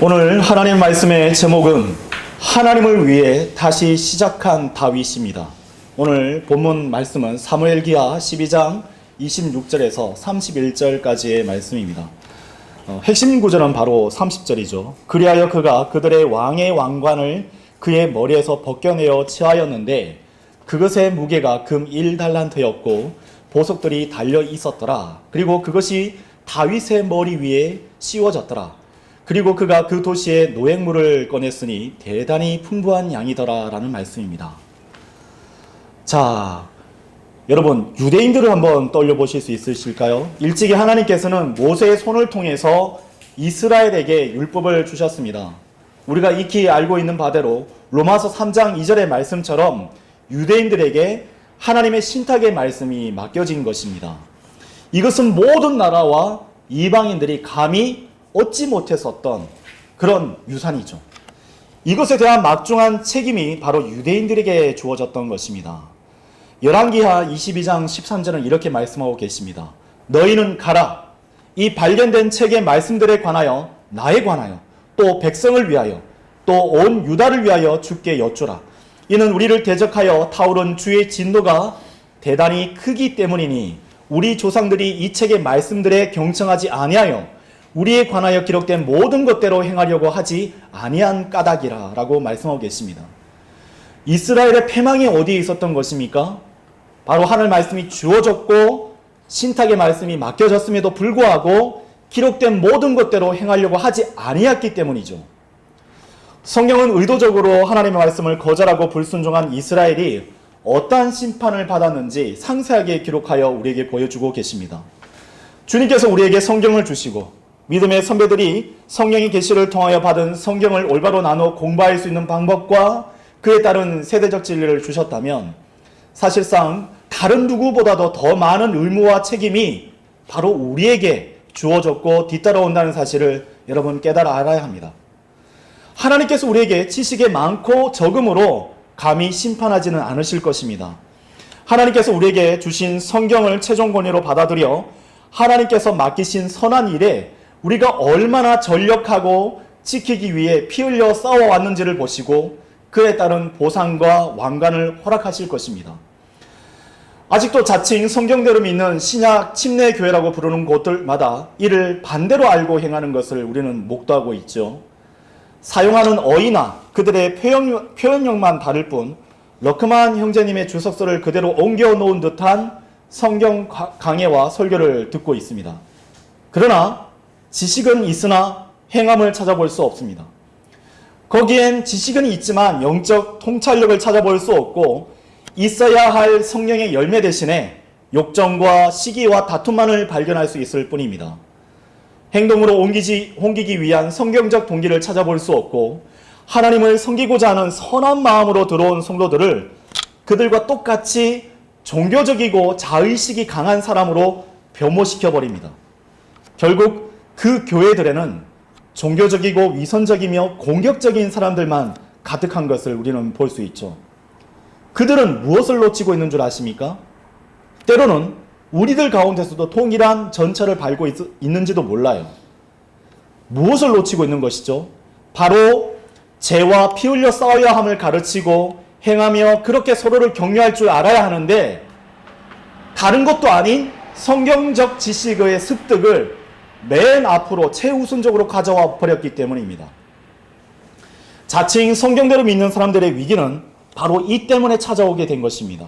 오늘 하나님 말씀의 제목은 하나님을 위해 다시 시작한 다윗입니다. 오늘 본문 말씀은 사무엘기하 12장 26절에서 31절까지의 말씀입니다. 핵심 구절은 바로 30절이죠. 그리하여 그가 그들의 왕의 왕관을 그의 머리에서 벗겨내어 취하였는데 그것의 무게가 금 1달란트였고 보석들이 달려 있었더라. 그리고 그것이 다윗의 머리 위에 씌워졌더라. 그리고 그가 그 도시에 노획물을 꺼냈으니 대단히 풍부한 양이더라 라는 말씀입니다. 자, 여러분 유대인들을 한번 떠올려 보실 수 있으실까요? 일찍이 하나님께서는 모세의 손을 통해서 이스라엘에게 율법을 주셨습니다. 우리가 익히 알고 있는 바대로 로마서 3장 2절의 말씀처럼 유대인들에게 하나님의 신탁의 말씀이 맡겨진 것입니다. 이것은 모든 나라와 이방인들이 감히 얻지 못했었던 그런 유산이죠. 이것에 대한 막중한 책임이 바로 유대인들에게 주어졌던 것입니다. 열왕기하 22장 13절은 이렇게 말씀하고 계십니다. 너희는 가라. 이 발견된 책의 말씀들에 관하여 나에 관하여 또 백성을 위하여 또 온 유다를 위하여 주께 여쭈라. 이는 우리를 대적하여 타오른 주의 진노가 대단히 크기 때문이니 우리 조상들이 이 책의 말씀들에 경청하지 아니하여 우리에 관하여 기록된 모든 것대로 행하려고 하지 아니한 까닭이라 라고 말씀하고 계십니다. 이스라엘의 패망이 어디에 있었던 것입니까? 바로 하늘 말씀이 주어졌고 신탁의 말씀이 맡겨졌음에도 불구하고 기록된 모든 것대로 행하려고 하지 아니했기 때문이죠. 성경은 의도적으로 하나님의 말씀을 거절하고 불순종한 이스라엘이 어떠한 심판을 받았는지 상세하게 기록하여 우리에게 보여주고 계십니다. 주님께서 우리에게 성경을 주시고 믿음의 선배들이 성령의 계시를 통하여 받은 성경을 올바로 나눠 공부할 수 있는 방법과 그에 따른 세대적 진리를 주셨다면 사실상 다른 누구보다도 더 많은 의무와 책임이 바로 우리에게 주어졌고 뒤따라온다는 사실을 여러분 깨달아 알아야 합니다. 하나님께서 우리에게 지식의 많고 적음으로 감히 심판하지는 않으실 것입니다. 하나님께서 우리에게 주신 성경을 최종 권위로 받아들여 하나님께서 맡기신 선한 일에 우리가 얼마나 전력하고 지키기 위해 피 흘려 싸워왔는지를 보시고 그에 따른 보상과 왕관을 허락하실 것입니다. 아직도 자칭 성경대로 믿는 신약 침례교회라고 부르는 곳들마다 이를 반대로 알고 행하는 것을 우리는 목도하고 있죠. 사용하는 어휘나 그들의 표현력만 다를 뿐 러크만 형제님의 주석서를 그대로 옮겨 놓은 듯한 성경 강해와 설교를 듣고 있습니다. 그러나 지식은 있으나 행함을 찾아볼 수 없습니다. 거기엔 지식은 있지만 영적 통찰력을 찾아볼 수 없고 있어야 할 성령의 열매 대신에 욕정과 시기와 다툼만을 발견할 수 있을 뿐입니다. 행동으로 옮기기 위한 성경적 동기를 찾아볼 수 없고 하나님을 섬기고자 하는 선한 마음으로 들어온 성도들을 그들과 똑같이 종교적이고 자의식이 강한 사람으로 변모시켜버립니다. 결국 그 교회들에는 종교적이고 위선적이며 공격적인 사람들만 가득한 것을 우리는 볼 수 있죠. 그들은 무엇을 놓치고 있는 줄 아십니까? 때로는 우리들 가운데서도 동일한 전철을 밟고 있는지도 몰라요. 무엇을 놓치고 있는 것이죠? 바로 죄와 피 흘려 싸워야 함을 가르치고 행하며 그렇게 서로를 격려할 줄 알아야 하는데 다른 것도 아닌 성경적 지식의 습득을 맨 앞으로 최우선적으로 가져와 버렸기 때문입니다. 자칭 성경대로 믿는 사람들의 위기는 바로 이 때문에 찾아오게 된 것입니다.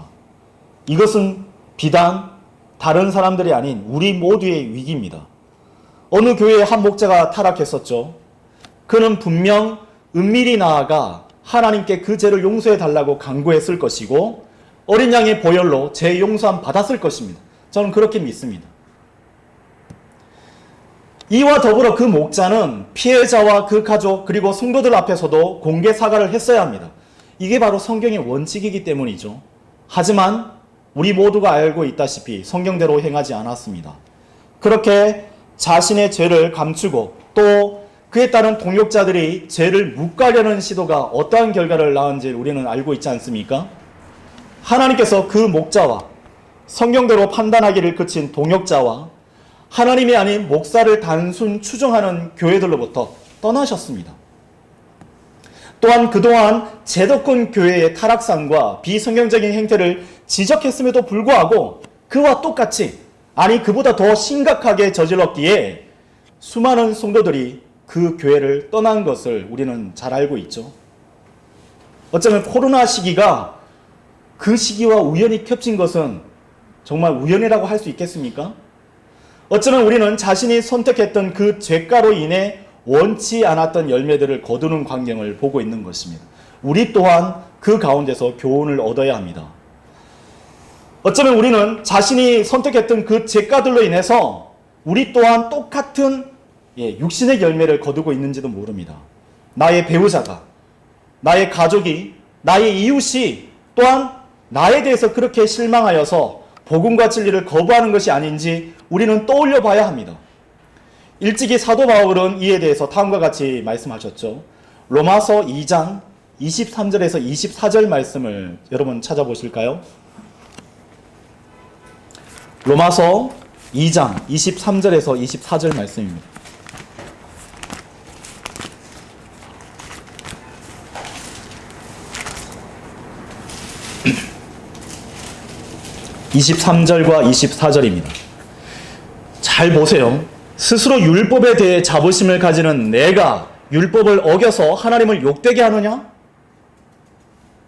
이것은 비단 다른 사람들이 아닌 우리 모두의 위기입니다. 어느 교회의 한 목자가 타락했었죠. 그는 분명 은밀히 나아가 하나님께 그 죄를 용서해 달라고 간구했을 것이고 어린 양의 보혈로 죄 용서함 받았을 것입니다. 저는 그렇게 믿습니다. 이와 더불어 그 목자는 피해자와 그 가족 그리고 성도들 앞에서도 공개 사과를 했어야 합니다. 이게 바로 성경의 원칙이기 때문이죠. 하지만 우리 모두가 알고 있다시피 성경대로 행하지 않았습니다. 그렇게 자신의 죄를 감추고 또 그에 따른 동역자들이 죄를 묵과려는 시도가 어떠한 결과를 낳은지 우리는 알고 있지 않습니까? 하나님께서 그 목자와 성경대로 판단하기를 그친 동역자와 하나님이 아닌 목사를 단순 추종하는 교회들로부터 떠나셨습니다. 또한 그동안 제도권 교회의 타락상과 비성경적인 행태를 지적했음에도 불구하고 그와 똑같이, 아니 그보다 더 심각하게 저질렀기에 수많은 성도들이 그 교회를 떠난 것을 우리는 잘 알고 있죠. 어쩌면 코로나 시기가 그 시기와 우연히 겹친 것은 정말 우연이라고 할 수 있겠습니까? 어쩌면 우리는 자신이 선택했던 그 죄가로 인해 원치 않았던 열매들을 거두는 광경을 보고 있는 것입니다. 우리 또한 그 가운데서 교훈을 얻어야 합니다. 어쩌면 우리는 자신이 선택했던 그 죄가들로 인해서 우리 또한 똑같은 육신의 열매를 거두고 있는지도 모릅니다. 나의 배우자가, 나의 가족이, 나의 이웃이 또한 나에 대해서 그렇게 실망하여서 복음과 진리를 거부하는 것이 아닌지 우리는 떠올려 봐야 합니다. 일찍이 사도 바울은 이에 대해서 다음과 같이 말씀하셨죠. 로마서 2장 23절에서 24절 말씀을 여러분 찾아보실까요? 로마서 2장 23절에서 24절 말씀입니다. (23절과 24절입니다) 잘 보세요. 스스로 율법에 대해 자부심을 가지는 내가 율법을 어겨서 하나님을 욕되게 하느냐?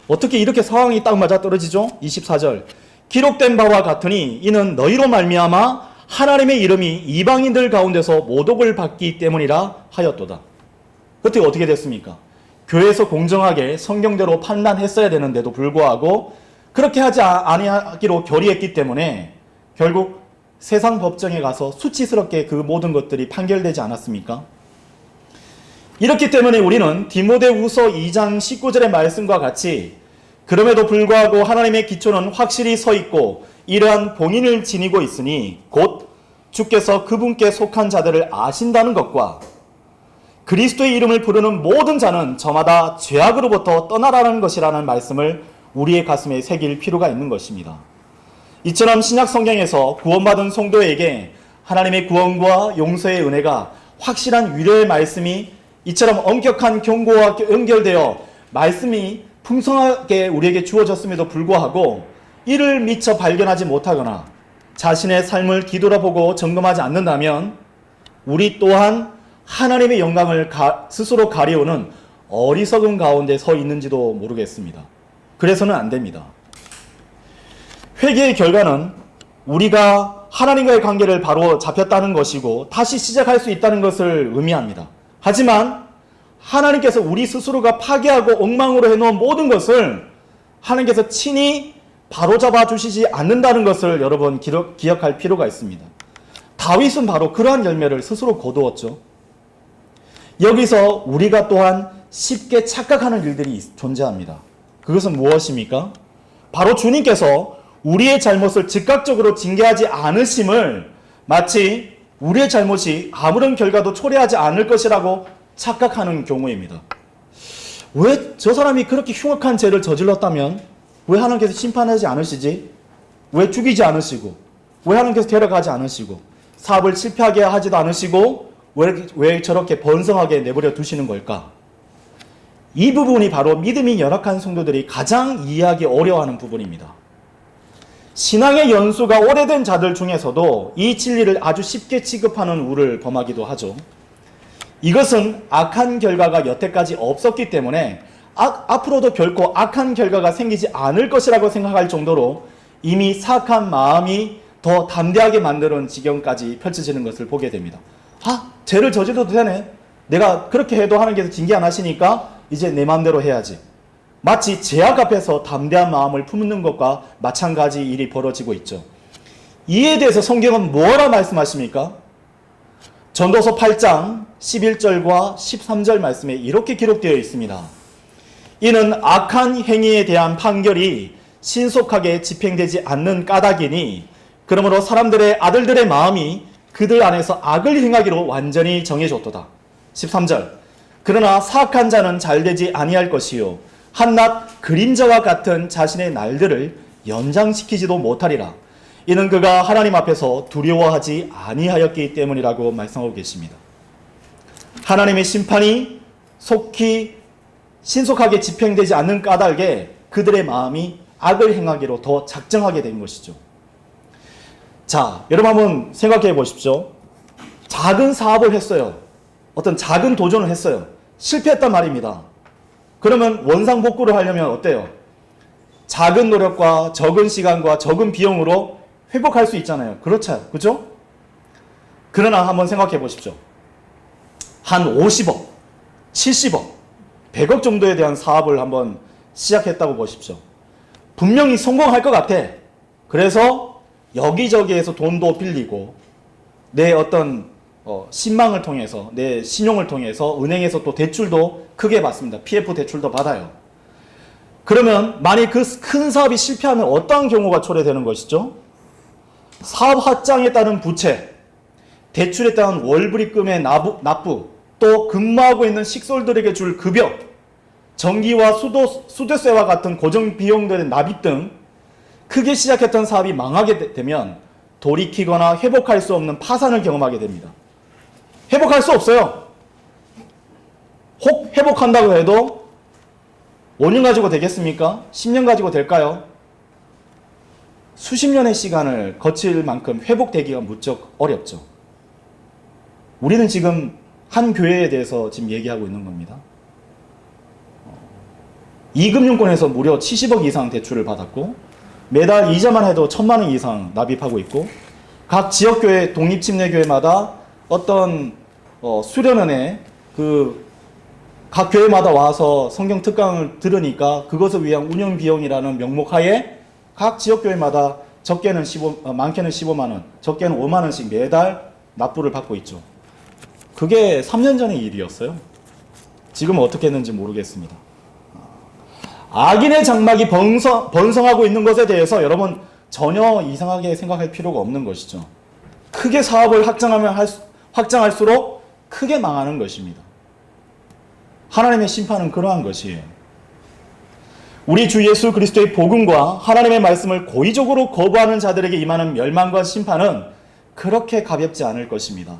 어떻게 이렇게 상황이 딱 맞아떨어지죠? 24절. 기록된 바와 같으니 이는 너희로 말미암아 하나님의 이름이 이방인들 가운데서 모독을 받기 때문이라 하였도다. 그때 어떻게 됐습니까? 교회에서 공정하게 성경대로 판단했어야 되는데도 불구하고 그렇게 하지 아니하기로 결의했기 때문에 결국 세상 법정에 가서 수치스럽게 그 모든 것들이 판결되지 않았습니까? 이렇기 때문에 우리는 디모데후서 2장 19절의 말씀과 같이 그럼에도 불구하고 하나님의 기초는 확실히 서 있고 이러한 봉인을 지니고 있으니 곧 주께서 그분께 속한 자들을 아신다는 것과 그리스도의 이름을 부르는 모든 자는 저마다 죄악으로부터 떠나라는 것이라는 말씀을 우리의 가슴에 새길 필요가 있는 것입니다. 이처럼 신약 성경에서 구원받은 성도에게 하나님의 구원과 용서의 은혜가 확실한 위로의 말씀이 이처럼 엄격한 경고와 연결되어 말씀이 풍성하게 우리에게 주어졌음에도 불구하고 이를 미처 발견하지 못하거나 자신의 삶을 뒤돌아보고 점검하지 않는다면 우리 또한 하나님의 영광을 스스로 가리우는 어리석은 가운데 서 있는지도 모르겠습니다. 그래서는 안 됩니다. 회개의 결과는 우리가 하나님과의 관계를 바로 잡혔다는 것이고 다시 시작할 수 있다는 것을 의미합니다. 하지만 하나님께서 우리 스스로가 파괴하고 엉망으로 해놓은 모든 것을 하나님께서 친히 바로잡아 주시지 않는다는 것을 여러분 기억할 필요가 있습니다. 다윗은 바로 그러한 열매를 스스로 거두었죠. 여기서 우리가 또한 쉽게 착각하는 일들이 존재합니다. 그것은 무엇입니까? 바로 주님께서 우리의 잘못을 즉각적으로 징계하지 않으심을 마치 우리의 잘못이 아무런 결과도 초래하지 않을 것이라고 착각하는 경우입니다. 왜 저 사람이 그렇게 흉악한 죄를 저질렀다면 왜 하나님께서 심판하지 않으시지? 왜 죽이지 않으시고 왜 하나님께서 데려가지 않으시고 사업을 실패하게 하지도 않으시고 왜 저렇게 번성하게 내버려 두시는 걸까? 이 부분이 바로 믿음이 열악한 성도들이 가장 이해하기 어려워하는 부분입니다. 신앙의 연수가 오래된 자들 중에서도 이 진리를 아주 쉽게 취급하는 우를 범하기도 하죠. 이것은 악한 결과가 여태까지 없었기 때문에 앞으로도 결코 악한 결과가 생기지 않을 것이라고 생각할 정도로 이미 사악한 마음이 더 담대하게 만드는 지경까지 펼쳐지는 것을 보게 됩니다. 죄를 저질러도 되네. 내가 그렇게 해도 하나님께서 징계 안 하시니까 이제 내 마음대로 해야지. 마치 죄악 앞에서 담대한 마음을 품는 것과 마찬가지 일이 벌어지고 있죠. 이에 대해서 성경은 뭐라 말씀하십니까? 전도서 8장 11절과 13절 말씀에 이렇게 기록되어 있습니다. 이는 악한 행위에 대한 판결이 신속하게 집행되지 않는 까닭이니 그러므로 사람들의 아들들의 마음이 그들 안에서 악을 행하기로 완전히 정해졌도다. 13절. 그러나 사악한 자는 잘되지 아니할 것이요 한낱 그림자와 같은 자신의 날들을 연장시키지도 못하리라. 이는 그가 하나님 앞에서 두려워하지 아니하였기 때문이라고 말씀하고 계십니다. 하나님의 심판이 속히 신속하게 집행되지 않는 까닭에 그들의 마음이 악을 행하기로 더 작정하게 된 것이죠. 자, 여러분 한번 생각해 보십시오. 작은 사업을 했어요. 어떤 작은 도전을 했어요. 실패했단 말입니다. 그러면 원상복구를 하려면 어때요? 작은 노력과 적은 시간과 적은 비용으로 회복할 수 있잖아요. 그렇죠? 그죠? 그러나 한번 생각해 보십시오. 한 50억, 70억, 100억 정도에 대한 사업을 한번 시작했다고 보십시오. 분명히 성공할 것 같아. 그래서 여기저기에서 돈도 빌리고 내 어떤 신망을 통해서, 내 신용을 통해서 은행에서 또 대출도 크게 받습니다. PF 대출도 받아요. 그러면 만약 그 큰 사업이 실패하면 어떠한 경우가 초래되는 것이죠? 사업 확장에 따른 부채, 대출에 따른 월불입금의 납부, 또 근무하고 있는 식솔들에게 줄 급여, 전기와 수도세와 같은 고정 비용들의 납입 등 크게 시작했던 사업이 망하게 되면 돌이키거나 회복할 수 없는 파산을 경험하게 됩니다. 회복할 수 없어요. 혹 회복한다고 해도 5년 가지고 되겠습니까? 10년 가지고 될까요? 수십 년의 시간을 거칠 만큼 회복되기가 무척 어렵죠. 우리는 지금 한 교회에 대해서 지금 얘기하고 있는 겁니다. 이금융권에서 무려 70억 이상 대출을 받았고 매달 이자만 해도 1,000만 원 이상 납입하고 있고 각 지역교회, 독립침례교회마다 어떤 수련원에 각 교회마다 와서 성경 특강을 들으니까 그것을 위한 운영 비용이라는 명목하에 각 지역교회마다 많게는 15만 원, 적게는 5만 원씩 매달 납부를 받고 있죠. 그게 3년 전의 일이었어요. 지금은 어떻게 했는지 모르겠습니다. 악인의 장막이 번성하고 있는 것에 대해서 여러분 전혀 이상하게 생각할 필요가 없는 것이죠. 크게 사업을 확장할수록 크게 망하는 것입니다. 하나님의 심판은 그러한 것이에요. 우리 주 예수 그리스도의 복음과 하나님의 말씀을 고의적으로 거부하는 자들에게 임하는 멸망과 심판은 그렇게 가볍지 않을 것입니다.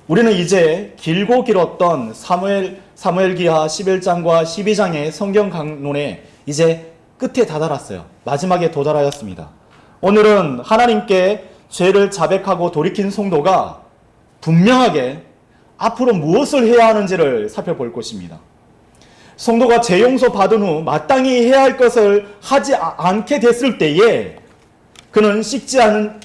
우리는 이제 길고 길었던 사무엘기하 11장과 12장의 성경 강론에 이제 끝에 다다랐어요. 마지막에 도달하였습니다. 오늘은 하나님께 죄를 자백하고 돌이킨 성도가 분명하게 앞으로 무엇을 해야 하는지를 살펴볼 것입니다. 성도가 죄 용서 받은 후 마땅히 해야 할 것을 하지 않게 됐을 때에 그는 씻은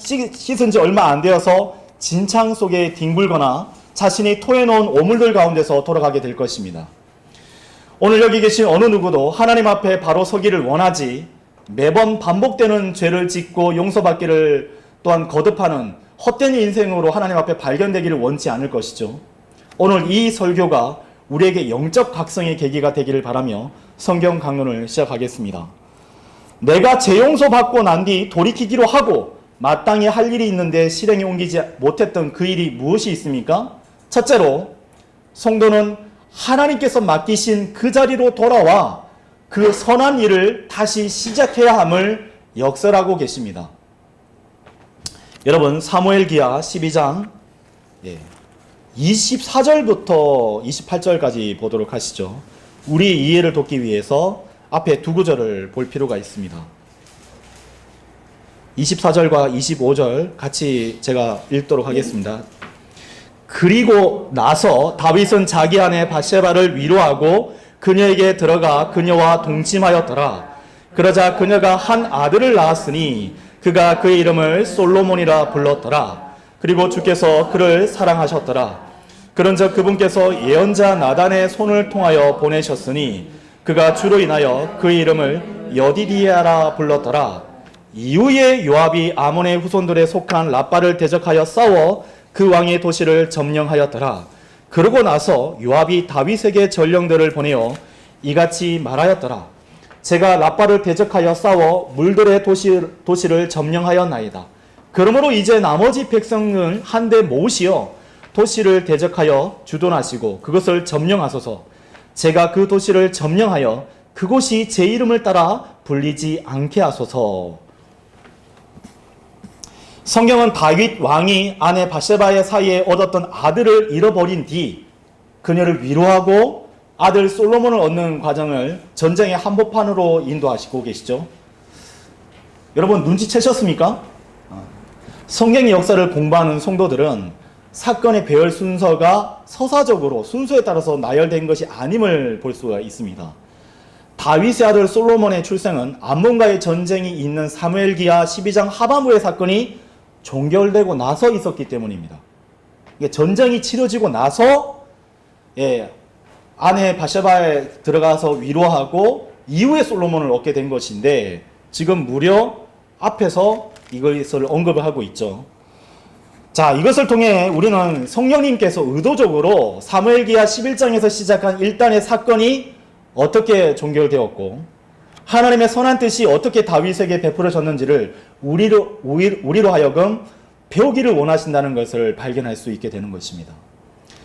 지 얼마 안 되어서 진창 속에 뒹굴거나 자신이 토해놓은 오물들 가운데서 돌아가게 될 것입니다. 오늘 여기 계신 어느 누구도 하나님 앞에 바로 서기를 원하지 매번 반복되는 죄를 짓고 용서받기를 또한 거듭하는 헛된 인생으로 하나님 앞에 발견되기를 원치 않을 것이죠. 오늘 이 설교가 우리에게 영적 각성의 계기가 되기를 바라며 성경 강론을 시작하겠습니다. 내가 죄 용서받고 난 뒤 돌이키기로 하고 마땅히 할 일이 있는데 실행에 옮기지 못했던 그 일이 무엇이 있습니까? 첫째로 성도는 하나님께서 맡기신 그 자리로 돌아와 그 선한 일을 다시 시작해야 함을 역설하고 계십니다. 여러분 사무엘기하 12장 24절부터 28절까지 보도록 하시죠. 우리 이해를 돕기 위해서 앞에 두 구절을 볼 필요가 있습니다. 24절과 25절 같이 제가 읽도록 하겠습니다. 그리고 나서 다윗은 자기 아내 밧세바를 위로하고 그녀에게 들어가 그녀와 동침하였더라. 그러자 그녀가 한 아들을 낳았으니 그가 그의 이름을 솔로몬이라 불렀더라. 그리고 주께서 그를 사랑하셨더라. 그런즉 그분께서 예언자 나단의 손을 통하여 보내셨으니 그가 주로 인하여 그의 이름을 여디디아라 불렀더라. 이후에 요압이 아몬의 후손들에 속한 라빠를 대적하여 싸워 그 왕의 도시를 점령하였더라. 그러고 나서 요압이 다윗에게 전령들을 보내어 이같이 말하였더라. 제가 라빠를 대적하여 싸워 물들의 도시를 점령하였나이다. 그러므로 이제 나머지 백성을 한데 모으시어 도시를 대적하여 주둔하시고 그것을 점령하소서. 제가 그 도시를 점령하여 그곳이 제 이름을 따라 불리지 않게 하소서. 성경은 다윗 왕이 아내 밧세바의 사이에 얻었던 아들을 잃어버린 뒤 그녀를 위로하고 아들 솔로몬을 얻는 과정을 전쟁의 한복판으로 인도하시고 계시죠. 여러분 눈치채셨습니까? 성경의 역사를 공부하는 성도들은 사건의 배열 순서가 서사적으로 순서에 따라서 나열된 것이 아님을 볼 수가 있습니다. 다윗의 아들 솔로몬의 출생은 암몬과의 전쟁이 있는 사무엘기하 12장 하반부의 사건이 종결되고 나서 있었기 때문입니다. 전쟁이 치러지고 나서 아내 바세바에 들어가서 위로하고 이후에 솔로몬을 얻게 된 것인데 지금 무려 앞에서 이것을 언급을 하고 있죠. 자, 이것을 통해 우리는 성령님께서 의도적으로 사무엘기하 11장에서 시작한 1단의 사건이 어떻게 종결되었고 하나님의 선한 뜻이 어떻게 다윗에게 베풀어졌는지를 우리로 하여금 배우기를 원하신다는 것을 발견할 수 있게 되는 것입니다.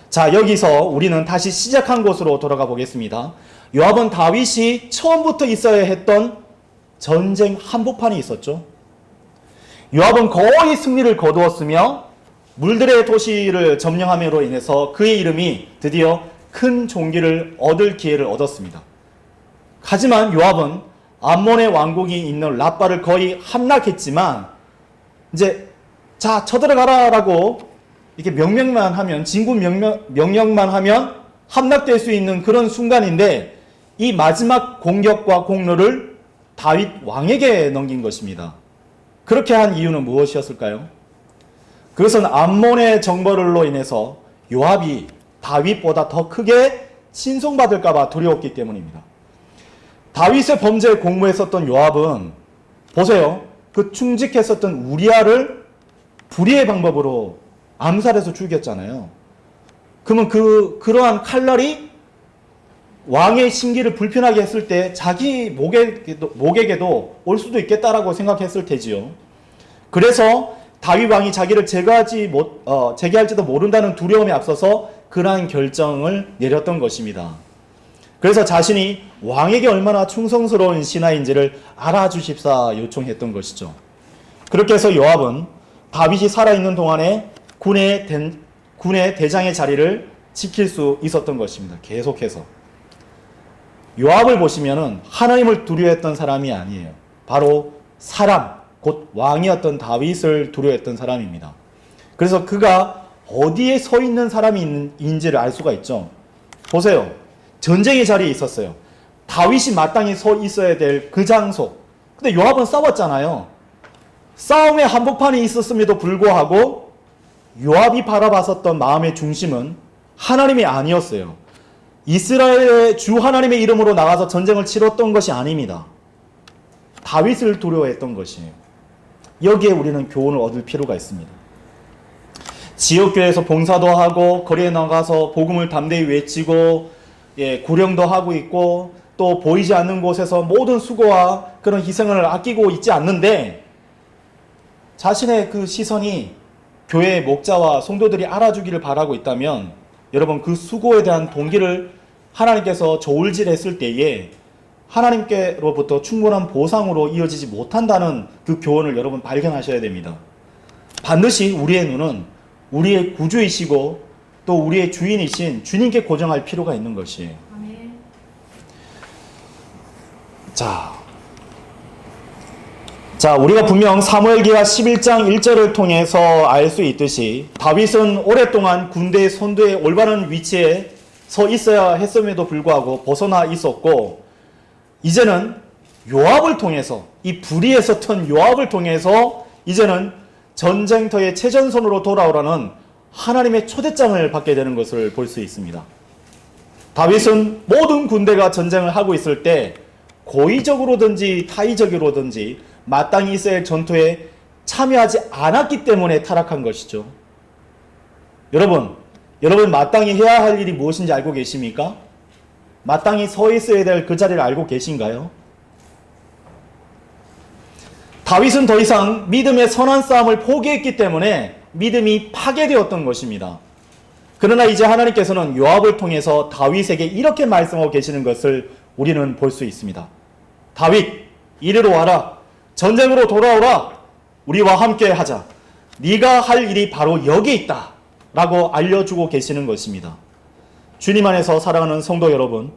자, 여기서 우리는 다시 시작한 곳으로 돌아가 보겠습니다. 요압은 다윗이 처음부터 있어야 했던 전쟁 한복판이 있었죠. 요압은 거의 승리를 거두었으며 물들의 도시를 점령함으로 인해서 그의 이름이 드디어 큰 존귀를 얻을 기회를 얻었습니다. 하지만 요압은 암몬의 왕국이 있는 라빠를 거의 함락했지만 이제 자 쳐들어가라 라고 이렇게 명령만 하면 진군 명령만 하면 함락될 수 있는 그런 순간인데 이 마지막 공격과 공로를 다윗 왕에게 넘긴 것입니다. 그렇게 한 이유는 무엇이었을까요? 그것은 암몬의 정벌로 인해서 요압이 다윗보다 더 크게 신송받을까 봐 두려웠기 때문입니다. 다윗의 범죄에 공모했었던 요압은 보세요. 그 충직했었던 우리아를 불의의 방법으로 암살해서 죽였잖아요. 그러면 그러한 칼날이 왕의 심기를 불편하게 했을 때 자기 목에게도 올 수도 있겠다라고 생각했을 테지요. 그래서 다윗 왕이 자기를 제거할지도 모른다는 두려움에 앞서서 그러한 결정을 내렸던 것입니다. 그래서 자신이 왕에게 얼마나 충성스러운 신하인지를 알아주십사 요청했던 것이죠. 그렇게 해서 요압은 다윗이 살아있는 동안에 군의 대장의 자리를 지킬 수 있었던 것입니다. 계속해서. 요압을 보시면은 하나님을 두려워했던 사람이 아니에요. 바로 사람, 곧 왕이었던 다윗을 두려워했던 사람입니다. 그래서 그가 어디에 서 있는 사람인지를 알 수가 있죠. 보세요. 전쟁의 자리에 있었어요. 다윗이 마땅히 서 있어야 될 그 장소. 근데 요압은 싸웠잖아요. 싸움의 한복판이 있었음에도 불구하고 요압이 바라봤었던 마음의 중심은 하나님이 아니었어요. 이스라엘의 주 하나님의 이름으로 나가서 전쟁을 치렀던 것이 아닙니다. 다윗을 두려워했던 것이에요. 여기에 우리는 교훈을 얻을 필요가 있습니다. 지역교회에서 봉사도 하고 거리에 나가서 복음을 담대히 외치고 구령도 하고 있고 또 보이지 않는 곳에서 모든 수고와 그런 희생을 아끼고 있지 않는데 자신의 그 시선이 교회의 목자와 성도들이 알아주기를 바라고 있다면 여러분 그 수고에 대한 동기를 하나님께서 저울질했을 때에 하나님께로부터 충분한 보상으로 이어지지 못한다는 그 교훈을 여러분 발견하셔야 됩니다. 반드시 우리의 눈은 우리의 구주이시고 또 우리의 주인이신 주님께 고정할 필요가 있는 것이에요. 아멘. 자, 우리가 분명 사무엘기하 11장 1절을 통해서 알 수 있듯이 다윗은 오랫동안 군대의 선두의 올바른 위치에 서 있어야 했음에도 불구하고 벗어나 있었고 이제는 요압을 통해서 이 불의에 섰던 요압을 통해서 이제는 전쟁터의 최전선으로 돌아오라는 하나님의 초대장을 받게 되는 것을 볼 수 있습니다. 다윗은 모든 군대가 전쟁을 하고 있을 때 고의적으로든지 타의적으로든지 마땅히 있어야 할 전투에 참여하지 않았기 때문에 타락한 것이죠. 여러분 마땅히 해야 할 일이 무엇인지 알고 계십니까? 마땅히 서 있어야 될 그 자리를 알고 계신가요? 다윗은 더 이상 믿음의 선한 싸움을 포기했기 때문에 믿음이 파괴되었던 것입니다. 그러나 이제 하나님께서는 요압을 통해서 다윗에게 이렇게 말씀하고 계시는 것을 우리는 볼 수 있습니다. 다윗, 이리로 와라. 전쟁으로 돌아오라. 우리와 함께 하자. 네가 할 일이 바로 여기 있다. 라고 알려주고 계시는 것입니다. 주님 안에서 사랑하는 성도 여러분,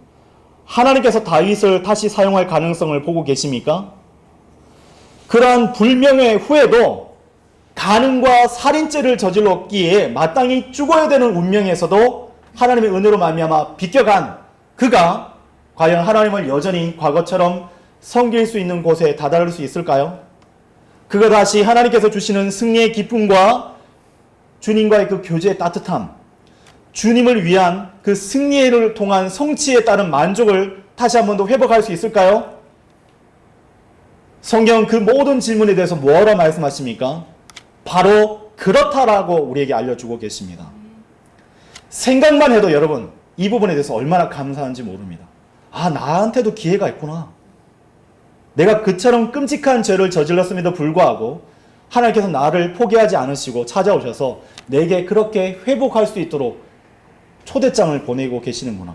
하나님께서 다윗을 다시 사용할 가능성을 보고 계십니까? 그러한 불명예 후에도 간음과 살인죄를 저질렀기에 마땅히 죽어야 되는 운명에서도 하나님의 은혜로 말미암아 비껴간 그가 과연 하나님을 여전히 과거처럼 섬길 수 있는 곳에 다다를 수 있을까요? 그가 다시 하나님께서 주시는 승리의 기쁨과 주님과의 그 교제의 따뜻함, 주님을 위한 그 승리를 통한 성취에 따른 만족을 다시 한 번 더 회복할 수 있을까요? 성경은 그 모든 질문에 대해서 뭐라 말씀하십니까? 바로 그렇다라고 우리에게 알려주고 계십니다. 생각만 해도 여러분 이 부분에 대해서 얼마나 감사한지 모릅니다. 아, 나한테도 기회가 있구나. 내가 그처럼 끔찍한 죄를 저질렀음에도 불구하고 하나님께서 나를 포기하지 않으시고 찾아오셔서 내게 그렇게 회복할 수 있도록 초대장을 보내고 계시는구나.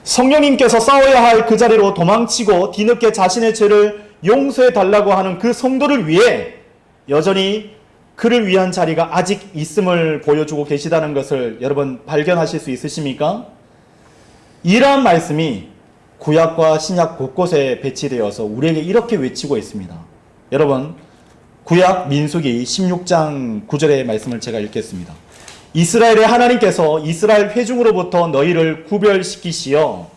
성령님께서 싸워야 할 그 자리로 도망치고 뒤늦게 자신의 죄를 용서해 달라고 하는 그 성도를 위해 여전히 그를 위한 자리가 아직 있음을 보여주고 계시다는 것을 여러분 발견하실 수 있으십니까? 이러한 말씀이 구약과 신약 곳곳에 배치되어서 우리에게 이렇게 외치고 있습니다. 여러분, 구약 민수기 16장 9절의 말씀을 제가 읽겠습니다. 이스라엘의 하나님께서 이스라엘 회중으로부터 너희를 구별시키시어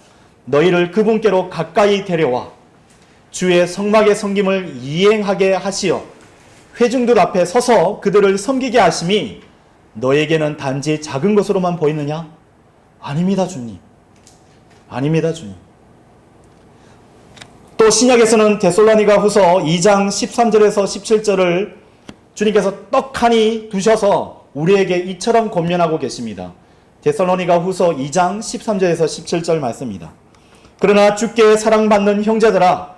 너희를 그분께로 가까이 데려와 주의 성막의 섬김을 이행하게 하시어 회중들 앞에 서서 그들을 섬기게 하심이 너에게는 단지 작은 것으로만 보이느냐? 아닙니다, 주님. 아닙니다, 주님. 또 신약에서는 데살로니가 후서 2장 13절에서 17절을 주님께서 떡하니 두셔서 우리에게 이처럼 권면하고 계십니다. 데살로니가 후서 2장 13절에서 17절 말씀입니다. 그러나 주께 사랑받는 형제들아,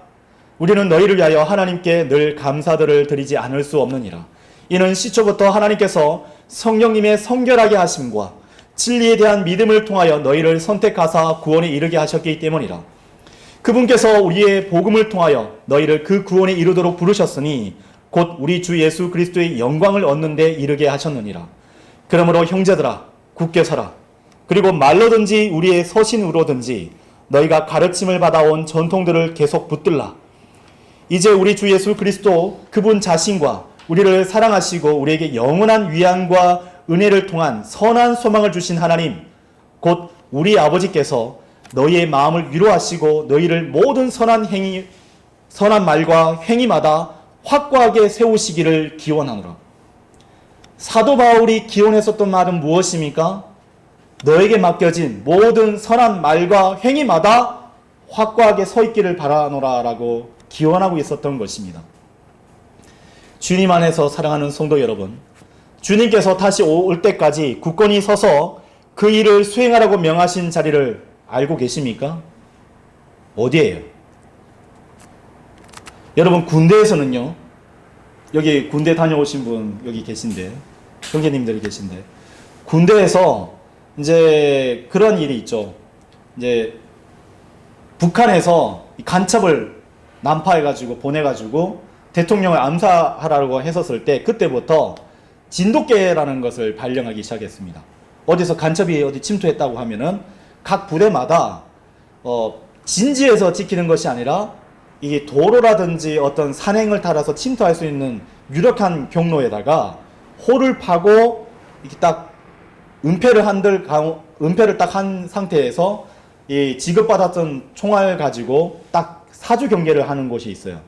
우리는 너희를 위하여 하나님께 늘 감사들을 드리지 않을 수 없느니라. 이는 시초부터 하나님께서 성령님의 성결하게 하심과 진리에 대한 믿음을 통하여 너희를 선택하사 구원에 이르게 하셨기 때문이라. 그분께서 우리의 복음을 통하여 너희를 그 구원에 이르도록 부르셨으니 곧 우리 주 예수 그리스도의 영광을 얻는 데 이르게 하셨느니라. 그러므로 형제들아 굳게 서라. 그리고 말로든지 우리의 서신으로든지 너희가 가르침을 받아온 전통들을 계속 붙들라. 이제 우리 주 예수 그리스도 그분 자신과 우리를 사랑하시고 우리에게 영원한 위안과 은혜를 통한 선한 소망을 주신 하나님 곧 우리 아버지께서 너희의 마음을 위로하시고 너희를 모든 선한 말과 행위마다 확고하게 세우시기를 기원하노라. 사도 바울이 기원했었던 말은 무엇입니까? 너에게 맡겨진 모든 선한 말과 행위마다 확고하게 서 있기를 바라노라 라고 기원하고 있었던 것입니다. 주님 안에서 사랑하는 성도 여러분, 주님께서 다시 올 때까지 굳건히 서서 그 일을 수행하라고 명하신 자리를 알고 계십니까? 어디예요? 여러분 군대에서는요, 여기 군대 다녀오신 분 여기 계신데, 형제님들이 계신데, 군대에서 이제 그런 일이 있죠. 이제 북한에서 간첩을 난파해가지고 보내가지고 대통령을 암살하라고 했었을 때 그때부터 진돗개라는 것을 발령하기 시작했습니다. 어디서 간첩이 어디 침투했다고 하면은 각 부대마다 진지에서 지키는 것이 아니라 이게 도로라든지 어떤 산행을 따라서 침투할 수 있는 유력한 경로에다가 홀을 파고 이렇게 딱 은폐를 딱 한 상태에서 이 지급받았던 총알 가지고 딱 사주 경계를 하는 곳이 있어요.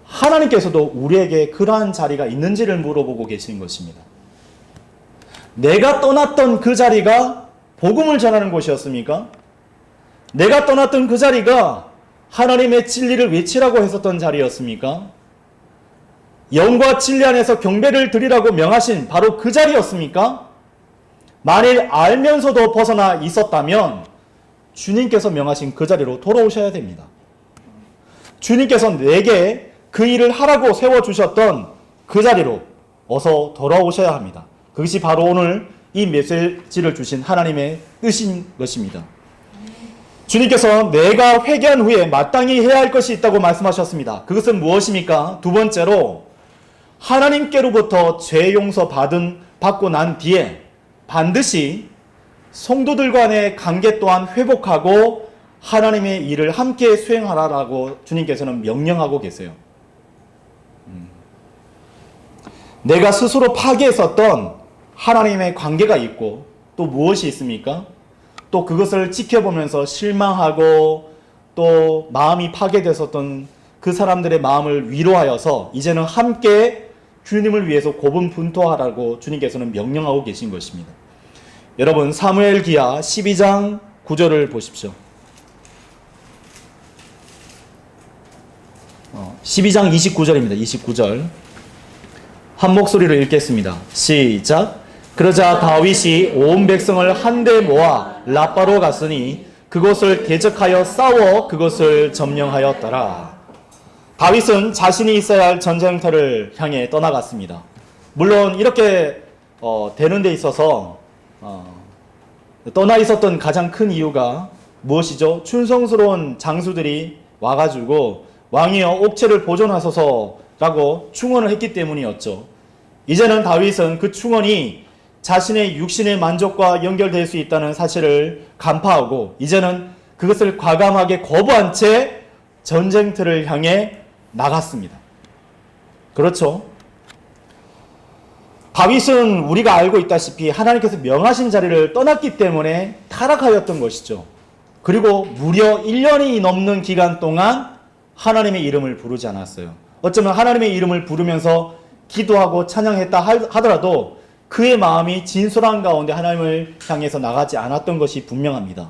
하나님께서도 우리에게 그러한 자리가 있는지를 물어보고 계신 것입니다. 내가 떠났던 그 자리가 복음을 전하는 곳이었습니까? 내가 떠났던 그 자리가 하나님의 진리를 외치라고 했었던 자리였습니까? 영과 진리 안에서 경배를 드리라고 명하신 바로 그 자리였습니까? 만일 알면서도 벗어나 있었다면 주님께서 명하신 그 자리로 돌아오셔야 됩니다. 주님께서 내게 그 일을 하라고 세워주셨던 그 자리로 어서 돌아오셔야 합니다. 그것이 바로 오늘 이 메시지를 주신 하나님의 뜻인 것입니다. 주님께서 내가 회개한 후에 마땅히 해야 할 것이 있다고 말씀하셨습니다. 그것은 무엇입니까? 두 번째로 하나님께로부터 죄 용서 받고 난 뒤에 반드시 성도들 간의 관계 또한 회복하고 하나님의 일을 함께 수행하라라고 주님께서는 명령하고 계세요. 내가 스스로 파괴했었던 하나님의 관계가 있고 또 무엇이 있습니까? 또 그것을 지켜보면서 실망하고 또 마음이 파괴됐었던 그 사람들의 마음을 위로하여서 이제는 함께 주님을 위해서 고분분투하라고 주님께서는 명령하고 계신 것입니다. 여러분 사무엘기하 12장 9절을 보십시오. 12장 29절입니다. 29절 한 목소리로 읽겠습니다. 시작. 그러자 다윗이 온 백성을 한데 모아 라빠로 갔으니 그곳을 대적하여 싸워 그곳을 점령하였더라. 다윗은 자신이 있어야 할 전쟁터를 향해 떠나갔습니다. 물론 이렇게 되는 데 있어서 떠나 있었던 가장 큰 이유가 무엇이죠? 충성스러운 장수들이 와가지고 왕이여 옥체를 보존하소서라고 충원을 했기 때문이었죠. 이제는 다윗은 그 충원이 자신의 육신의 만족과 연결될 수 있다는 사실을 간파하고 이제는 그것을 과감하게 거부한 채 전쟁터를 향해 나갔습니다. 그렇죠? 다윗은 우리가 알고 있다시피 하나님께서 명하신 자리를 떠났기 때문에 타락하였던 것이죠. 그리고 무려 1년이 넘는 기간 동안 하나님의 이름을 부르지 않았어요. 어쩌면 하나님의 이름을 부르면서 기도하고 찬양했다 하더라도 그의 마음이 진솔한 가운데 하나님을 향해서 나가지 않았던 것이 분명합니다.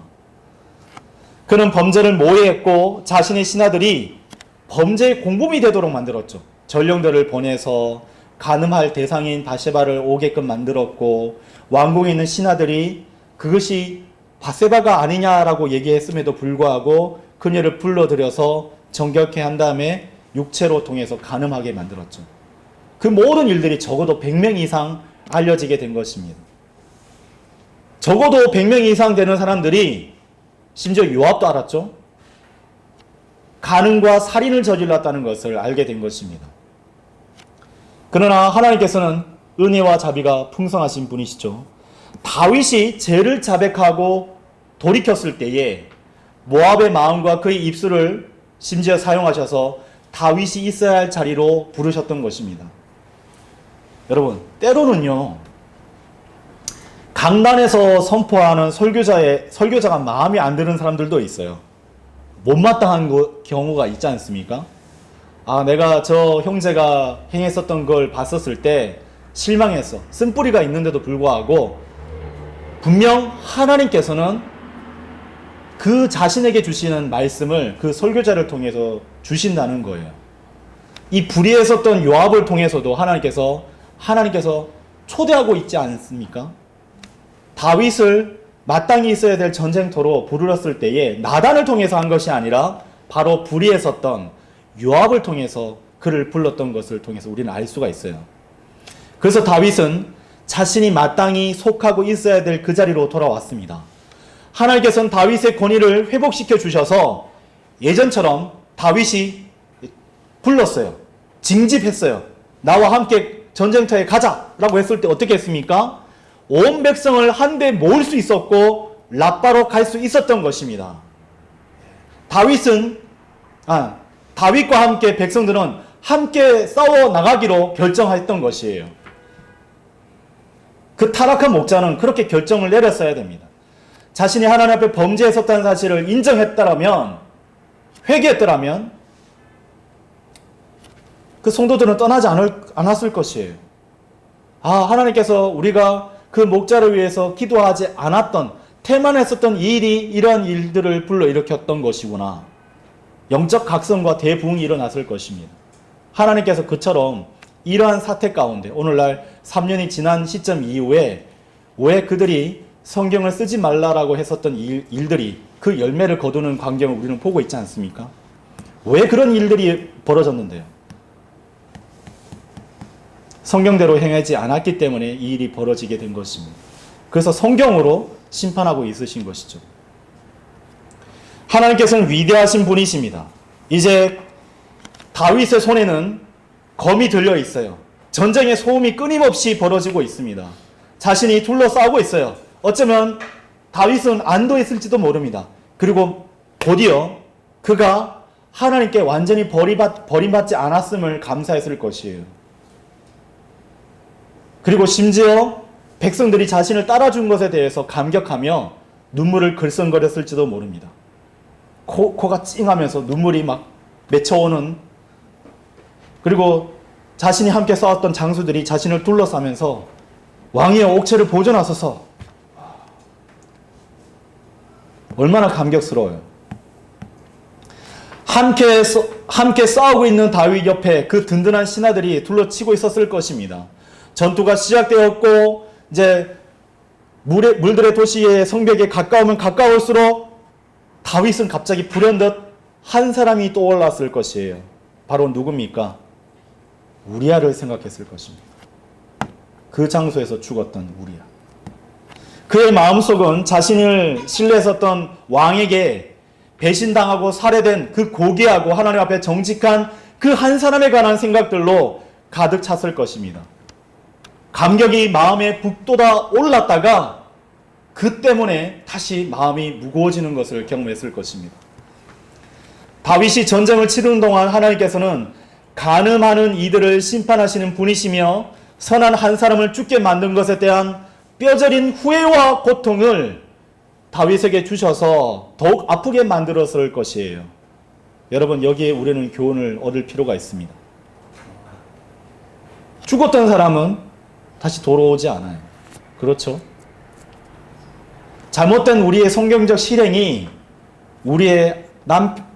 그는 범죄를 모해했고 자신의 신하들이 범죄의 공범이 되도록 만들었죠. 전령들을 보내서 간음할 대상인 바세바를 오게끔 만들었고 왕궁에 있는 신하들이 그것이 바세바가 아니냐라고 얘기했음에도 불구하고 그녀를 불러들여서 정결케 한 다음에 육체로 통해서 간음하게 만들었죠. 그 모든 일들이 적어도 100명 이상 알려지게 된 것입니다. 적어도 100명 이상 되는 사람들이 심지어 요압도 알았죠. 간음과 살인을 저질렀다는 것을 알게 된 것입니다. 그러나 하나님께서는 은혜와 자비가 풍성하신 분이시죠. 다윗이 죄를 자백하고 돌이켰을 때에 모압의 마음과 그의 입술을 심지어 사용하셔서 다윗이 있어야 할 자리로 부르셨던 것입니다. 여러분, 때로는요, 강단에서 선포하는 설교자가 마음에 안 드는 사람들도 있어요. 못마땅한 경우가 있지 않습니까? 내가 저 형제가 행했었던 걸 봤었을 때 실망했어. 쓴뿌리가 있는데도 불구하고 분명 하나님께서는 그 자신에게 주시는 말씀을 그 설교자를 통해서 주신다는 거예요. 이 불의했었던 요압을 통해서도 하나님께서 초대하고 있지 않습니까? 다윗을 마땅히 있어야 될 전쟁터로 부르렀을 때에 나단을 통해서 한 것이 아니라 바로 불의했었던 요압을 통해서 그를 불렀던 것을 통해서 우리는 알 수가 있어요. 그래서 다윗은 자신이 마땅히 속하고 있어야 될 그 자리로 돌아왔습니다. 하나님께서는 다윗의 권위를 회복시켜 주셔서 예전처럼 다윗이 불렀어요. 징집했어요. 나와 함께 전쟁터에 가자라고 했을 때 어떻게 했습니까? 온 백성을 한데 모을 수 있었고 라빠로 갈 수 있었던 것입니다. 다윗과 함께 백성들은 함께 싸워 나가기로 결정했던 것이에요. 그 타락한 목자는 그렇게 결정을 내렸어야 됩니다. 자신이 하나님 앞에 범죄했었다는 사실을 인정했더라면, 회개했더라면 그 성도들은 떠나지 않았을 것이에요. 하나님께서 우리가 그 목자를 위해서 기도하지 않았던, 태만했었던 이 일이 이러한 일들을 불러일으켰던 것이구나. 영적 각성과 대부흥이 일어났을 것입니다. 하나님께서 그처럼 이러한 사태 가운데 오늘날 3년이 지난 시점 이후에 왜 그들이 성경을 쓰지 말라라고 했었던 일들이 그 열매를 거두는 광경을 우리는 보고 있지 않습니까? 왜 그런 일들이 벌어졌는데요? 성경대로 행하지 않았기 때문에 이 일이 벌어지게 된 것입니다. 그래서 성경으로 심판하고 있으신 것이죠. 하나님께서는 위대하신 분이십니다. 이제 다윗의 손에는 검이 들려 있어요. 전쟁의 소음이 끊임없이 벌어지고 있습니다. 자신이 둘러싸고 있어요. 어쩌면 다윗은 안도했을지도 모릅니다. 그리고 곧이어 그가 하나님께 완전히 버림받지 않았음을 감사했을 것이에요. 그리고 심지어 백성들이 자신을 따라준 것에 대해서 감격하며 눈물을 글썽거렸을지도 모릅니다. 코가 찡하면서 눈물이 막 맺혀오는, 그리고 자신이 함께 싸웠던 장수들이 자신을 둘러싸면서 왕의 옥체를 보존하소서. 얼마나 감격스러워요. 함께 싸우고 있는 다윗 옆에 그 든든한 신하들이 둘러치고 있었을 것입니다. 전투가 시작되었고 이제 물들의 도시의 성벽에 가까우면 가까울수록 다윗은 갑자기 불현듯 한 사람이 떠올랐을 것이에요. 바로 누굽니까? 우리아를 생각했을 것입니다. 그 장소에서 죽었던 우리아. 그의 마음속은 자신을 신뢰했었던 왕에게 배신당하고 살해된 그 고귀하고 하나님 앞에 정직한 그 한 사람에 관한 생각들로 가득 찼을 것입니다. 감격이 마음에 북돋아 올랐다가 그 때문에 다시 마음이 무거워지는 것을 경험했을 것입니다. 다윗이 전쟁을 치르는 동안 하나님께서는 간음하는 이들을 심판하시는 분이시며 선한 한 사람을 죽게 만든 것에 대한 뼈저린 후회와 고통을 다윗에게 주셔서 더욱 아프게 만들었을 것이에요. 여러분, 여기에 우리는 교훈을 얻을 필요가 있습니다. 죽었던 사람은 다시 돌아오지 않아요. 그렇죠? 잘못된 우리의 성경적 실행이 우리의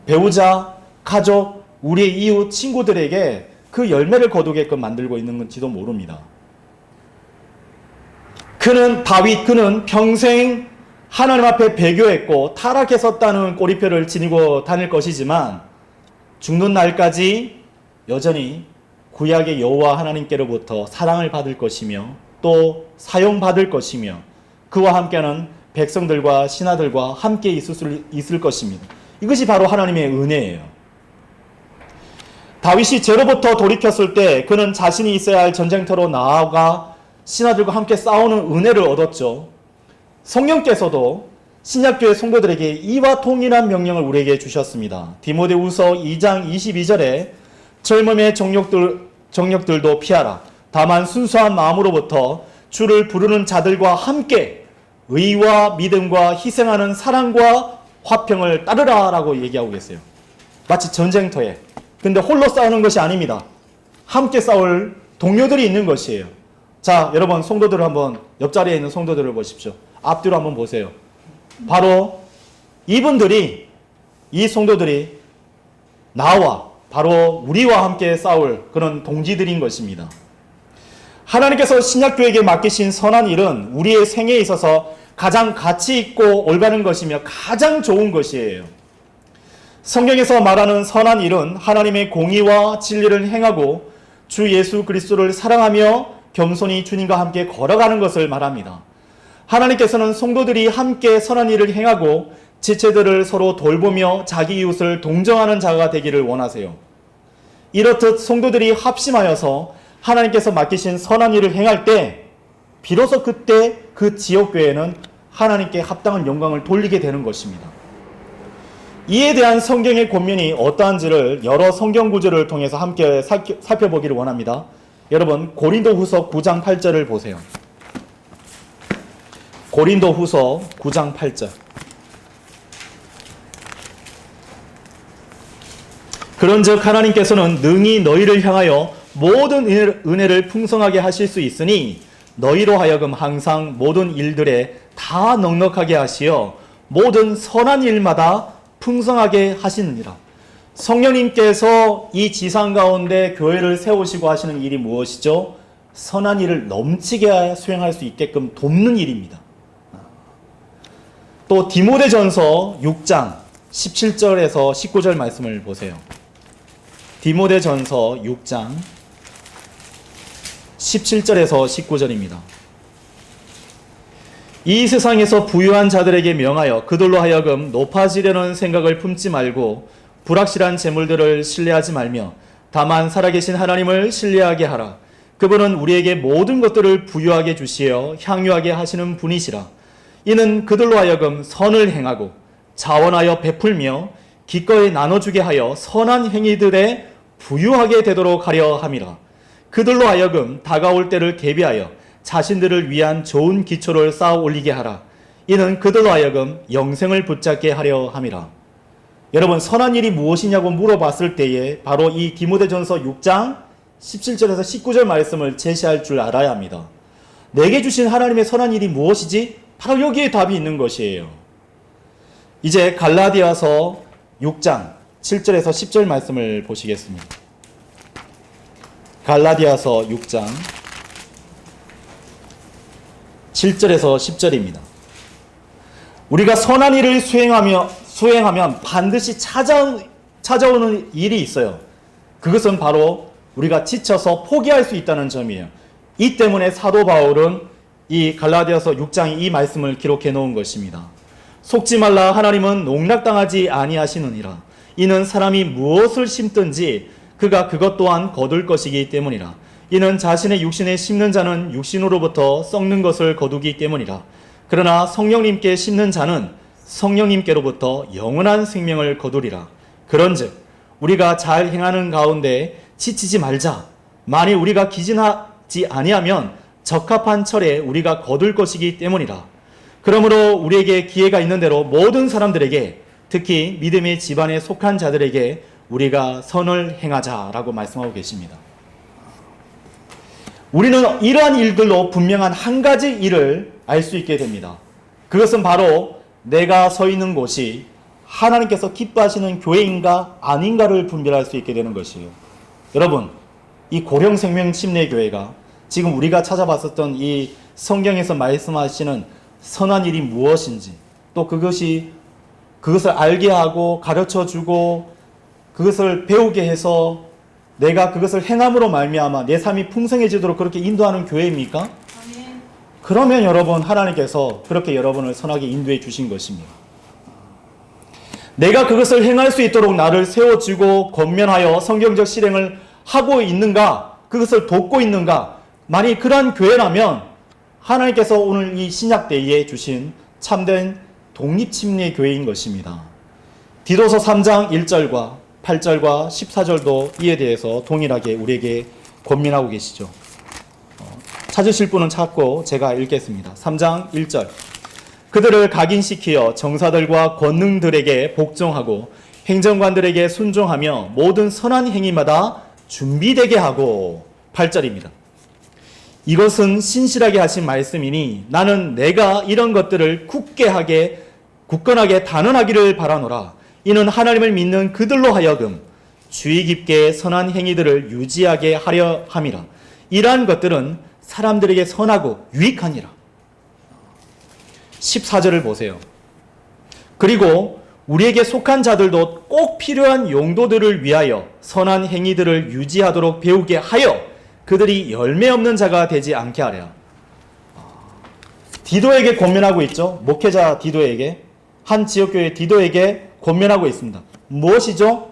배우자, 가족, 우리의 이웃, 친구들에게 그 열매를 거두게끔 만들고 있는 건지도 모릅니다. 그는 평생 하나님 앞에 배교했고 타락했었다는 꼬리표를 지니고 다닐 것이지만 죽는 날까지 여전히 구약의 여호와 하나님께로부터 사랑을 받을 것이며 또 사용받을 것이며 그와 함께하는 백성들과 신하들과 함께 있을 것입니다. 이것이 바로 하나님의 은혜예요. 다윗이 죄로부터 돌이켰을 때 그는 자신이 있어야 할 전쟁터로 나아가 신하들과 함께 싸우는 은혜를 얻었죠. 성령께서도 신약교회 성도들에게 이와 동일한 명령을 우리에게 주셨습니다. 디모데후서 2장 22절에 젊음의 정욕들도 피하라. 다만 순수한 마음으로부터 주를 부르는 자들과 함께 의와 믿음과 희생하는 사랑과 화평을 따르라 라고 얘기하고 계세요. 마치 전쟁터에. 근데 홀로 싸우는 것이 아닙니다. 함께 싸울 동료들이 있는 것이에요. 자, 여러분 성도들을 한번 옆자리에 있는 성도들을 보십시오. 앞뒤로 한번 보세요. 바로 이 성도들이 나와 바로 우리와 함께 싸울 그런 동지들인 것입니다. 하나님께서 신약교회에게 맡기신 선한 일은 우리의 생애에 있어서 가장 가치 있고 올바른 것이며 가장 좋은 것이에요. 성경에서 말하는 선한 일은 하나님의 공의와 진리를 행하고 주 예수 그리스도를 사랑하며 겸손히 주님과 함께 걸어가는 것을 말합니다. 하나님께서는 성도들이 함께 선한 일을 행하고 지체들을 서로 돌보며 자기 이웃을 동정하는 자가 되기를 원하세요. 이렇듯 성도들이 합심하여서 하나님께서 맡기신 선한 일을 행할 때 비로소 그때 그 지역교회는 하나님께 합당한 영광을 돌리게 되는 것입니다. 이에 대한 성경의 권면이 어떠한지를 여러 성경 구절을 통해서 함께 살펴보기를 원합니다. 여러분 고린도후서 9장 8절을 보세요. 고린도후서 9장 8절. 그런즉 하나님께서는 능히 너희를 향하여 모든 은혜를 풍성하게 하실 수 있으니 너희로 하여금 항상 모든 일들에 다 넉넉하게 하시어 모든 선한 일마다 풍성하게 하시느니라. 성령님께서 이 지상 가운데 교회를 세우시고 하시는 일이 무엇이죠? 선한 일을 넘치게 수행할 수 있게끔 돕는 일입니다. 또 디모데전서 6장 17절에서 19절 말씀을 보세요. 디모데전서 6장 17절에서 19절입니다. 이 세상에서 부유한 자들에게 명하여 그들로 하여금 높아지려는 생각을 품지 말고 불확실한 재물들을 신뢰하지 말며 다만 살아계신 하나님을 신뢰하게 하라. 그분은 우리에게 모든 것들을 부유하게 주시어 향유하게 하시는 분이시라. 이는 그들로 하여금 선을 행하고 자원하여 베풀며 기꺼이 나눠주게 하여 선한 행위들에 부유하게 되도록 하려 함이라. 그들로 하여금 다가올 때를 대비하여 자신들을 위한 좋은 기초를 쌓아 올리게 하라. 이는 그들로 하여금 영생을 붙잡게 하려 함이라. 여러분, 선한 일이 무엇이냐고 물어봤을 때에 바로 이 디모데전서 6장 17절에서 19절 말씀을 제시할 줄 알아야 합니다. 내게 주신 하나님의 선한 일이 무엇이지? 바로 여기에 답이 있는 것이에요. 이제 갈라디아서 6장 7절에서 10절 말씀을 보시겠습니다. 갈라디아서 6장 7절에서 10절입니다. 우리가 선한 일을 수행하면 반드시 찾아오는 일이 있어요. 그것은 바로 우리가 지쳐서 포기할 수 있다는 점이에요. 이 때문에 사도 바울은 이 갈라디아서 6장에 이 말씀을 기록해 놓은 것입니다. 속지 말라. 하나님은 농락당하지 아니하시느니라. 이는 사람이 무엇을 심든지 그가 그것 또한 거둘 것이기 때문이라. 이는 자신의 육신에 심는 자는 육신으로부터 썩는 것을 거두기 때문이라. 그러나 성령님께 심는 자는 성령님께로부터 영원한 생명을 거두리라. 그런즉 우리가 잘 행하는 가운데 지치지 말자. 만일 우리가 기진하지 아니하면 적합한 철에 우리가 거둘 것이기 때문이라. 그러므로 우리에게 기회가 있는 대로 모든 사람들에게, 특히 믿음의 집안에 속한 자들에게 우리가 선을 행하자라고 말씀하고 계십니다. 우리는 이러한 일들로 분명한 한 가지 일을 알 수 있게 됩니다. 그것은 바로 내가 서 있는 곳이 하나님께서 기뻐하시는 교회인가 아닌가를 분별할 수 있게 되는 것이에요. 여러분, 이 고령생명침례교회가 지금 우리가 찾아봤었던 이 성경에서 말씀하시는 선한 일이 무엇인지, 또 그것을 알게 하고 가르쳐주고 그것을 배우게 해서 내가 그것을 행함으로 말미암아 내 삶이 풍성해지도록 그렇게 인도하는 교회입니까? 아멘. 그러면 여러분, 하나님께서 그렇게 여러분을 선하게 인도해 주신 것입니다. 내가 그것을 행할 수 있도록 나를 세워주고 권면하여 성경적 실행을 하고 있는가, 그것을 돕고 있는가, 만일 그러한 교회라면 하나님께서 오늘 이 신약대에 주신 참된 독립침례교회인 것입니다. 디도서 3장 1절과 8절과 14절도 이에 대해서 동일하게 우리에게 권면하고 계시죠. 찾으실 분은 찾고 제가 읽겠습니다. 3장 1절. 그들을 각인시키어 정사들과 권능들에게 복종하고 행정관들에게 순종하며 모든 선한 행위마다 준비되게 하고. 8절입니다. 이것은 신실하게 하신 말씀이니 나는 내가 이런 것들을 굳건하게 단언하기를 바라노라. 이는 하나님을 믿는 그들로 하여금 주의 깊게 선한 행위들을 유지하게 하려 함이라. 이러한 것들은 사람들에게 선하고 유익하니라. 14절을 보세요. 그리고 우리에게 속한 자들도 꼭 필요한 용도들을 위하여 선한 행위들을 유지하도록 배우게 하여 그들이 열매 없는 자가 되지 않게 하랴. 디도에게 권면하고 있죠. 목회자 디도에게, 한 지역교회 디도에게 권면하고 있습니다. 무엇이죠?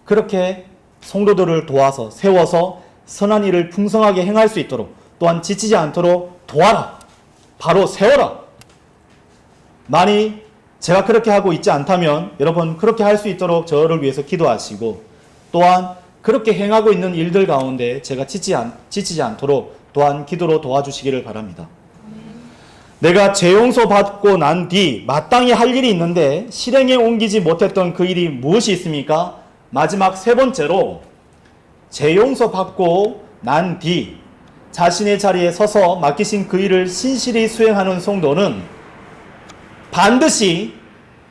그렇게 성도들을 도와서 세워서 선한 일을 풍성하게 행할 수 있도록, 또한 지치지 않도록 도와라. 바로 세워라. 만일 제가 그렇게 하고 있지 않다면 여러분 그렇게 할 수 있도록 저를 위해서 기도하시고, 또한 그렇게 행하고 있는 일들 가운데 제가 지치지 않도록 또한 기도로 도와주시기를 바랍니다. 내가 재용서 받고 난 뒤 마땅히 할 일이 있는데 실행에 옮기지 못했던 그 일이 무엇이 있습니까? 마지막 세 번째로, 재용서 받고 난 뒤 자신의 자리에 서서 맡기신 그 일을 신실히 수행하는 성도는 반드시